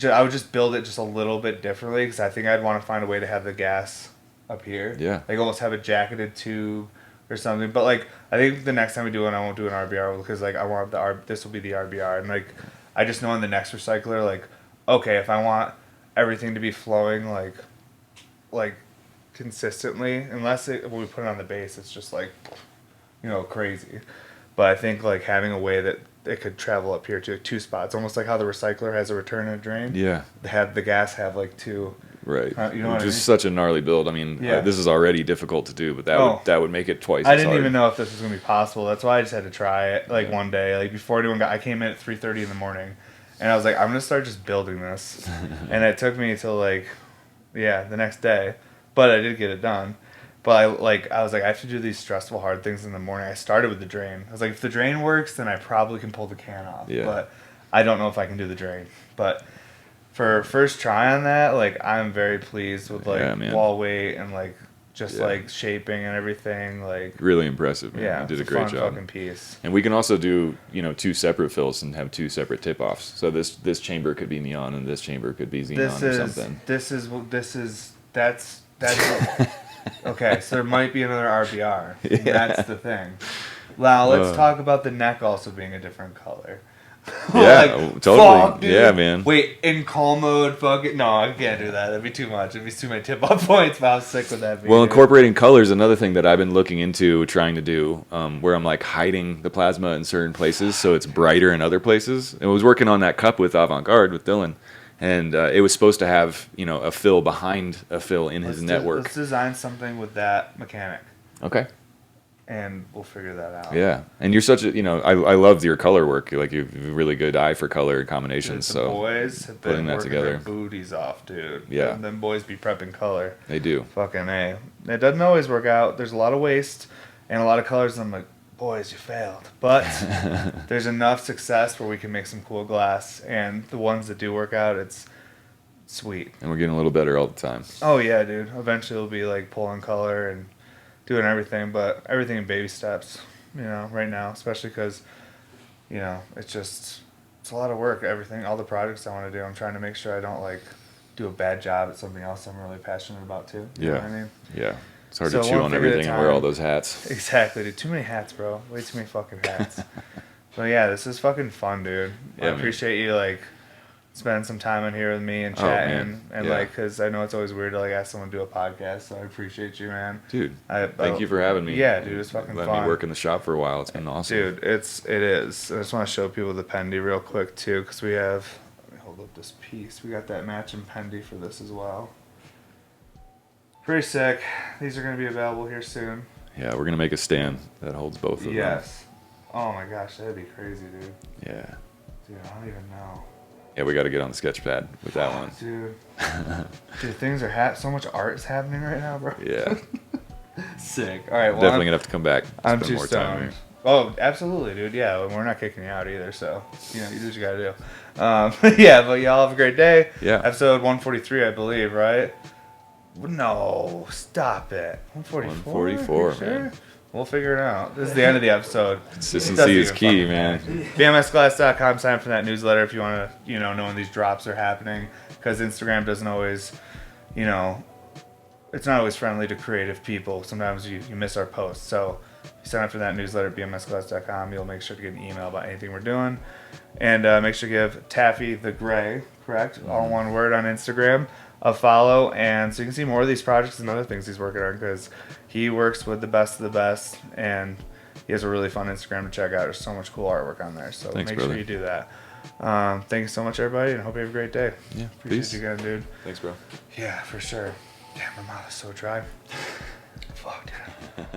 I would just build it just a little bit differently, because I think I'd want to find a way to have the gas up here. Yeah. Like almost have a jacketed tube or something. But like, I think the next time we do it, I won't do an RBR, because like I want this will be the RBR, and like I just know in the next recycler, like, okay, if I want everything to be flowing like consistently, unless when we put it on the base, it's just like, you know, crazy. But I think like having a way that it could travel up here to two spots, almost like how the recycler has a return and a drain. Yeah. The gas have like two. Right. You know what I mean? Such a gnarly build. I mean, this is already difficult to do, but that would make it twice. I didn't even know if this was gonna be possible. That's why I just had to try it one day. Like before anyone got, I came in at 3:30 in the morning, and I was like, I'm gonna start just building this, and it took me till like, the next day, but I did get it done. But I was like, I have to do these stressful, hard things in the morning. I started with the drain. I was like, if the drain works, then I probably can pull the can off. Yeah. But I don't know if I can do the drain. But for first try on that, like I'm very pleased with like wall weight and like just like shaping and everything. Like really impressive, man. Yeah, you did a great job. Fucking piece. And we can also do, you know, two separate fills and have two separate tip offs. So this chamber could be neon and this chamber could be xenon or something. That's okay, so there might be another RBR. Yeah. That's the thing. Now, let's talk about the neck also being a different color. Yeah, totally. Fuck, yeah, man. Wait, in call mode, fuck it. No, I can't do that. That'd be too much. It'd be too many tip-off points, but how sick would that be? Well, incorporating color is another thing that I've been looking into, trying to do, where I'm like hiding the plasma in certain places so it's brighter in other places. I was working on that cup with Avant Garde with Dylan, and it was supposed to have, a fill behind a fill in his network. Let's design something with that mechanic. Okay. And we'll figure that out. Yeah, and you're such a, I loved your color work. Like, you have a really good eye for color and combinations. Dude, so boys have been working their booties off, dude. Yeah. Them boys be prepping color. They do. Fucking A. It doesn't always work out. There's a lot of waste and a lot of colors. And I'm like, boys, you failed. But there's enough success where we can make some cool glass. And the ones that do work out, it's sweet. And we're getting a little better all the time. Oh, yeah, dude. Eventually we'll be like pulling color and doing everything, but everything in baby steps, right now, especially because, it's a lot of work, everything, all the projects I want to do. I'm trying to make sure I don't, do a bad job at something else I'm really passionate about, too. You know what I mean? Yeah. It's hard to chew on everything and wear all those hats. Exactly, dude. Too many hats, bro. Way too many fucking hats. But, yeah, this is fucking fun, dude. I appreciate you, spending some time in here with me and chatting because I know it's always weird to ask someone to do a podcast, so I appreciate you, man. Dude, thank you for having me. Yeah, dude, it's fucking fun. Let me work in the shop for a while. It's been awesome. Dude, it is. I just want to show people the Pendy real quick too, because we have. Let me hold up this piece. We got that matching Pendy for this as well. Pretty sick. These are gonna be available here soon. Yeah, we're gonna make a stand that holds both of them. Yes. Oh my gosh, that'd be crazy, dude. Yeah. Dude, I don't even know. Yeah, we got to get on the sketch pad with that one. Dude. Dude, things are so much art is happening right now, bro. Yeah. Sick. All right, well, definitely going to have to come back. I'm too stoned. Oh, absolutely, dude. Yeah, we're not kicking you out either, so, you do what you got to do. Yeah, but y'all have a great day. Yeah. Episode 143, I believe, right? No, stop it. 144? 144, sure? man. We'll figure it out. This is the end of the episode. Consistency is key, man. BMSglass.com. Sign up for that newsletter if you want to, know when these drops are happening. Because Instagram doesn't always, it's not always friendly to creative people. Sometimes you miss our posts. So if you sign up for that newsletter at BMSglass.com, you'll make sure to get an email about anything we're doing. And make sure to give Taffy the Gray, correct? All one word on Instagram. A follow, and so you can see more of these projects and other things he's working on, because he works with the best of the best, and he has a really fun Instagram to check out. There's so much cool artwork on there, so make sure you do that. Thank you so much, everybody, and I hope you have a great day. Yeah, appreciate you again, dude. Thanks, bro. Yeah, for sure. Damn, my mouth is so dry. Fuck, dude.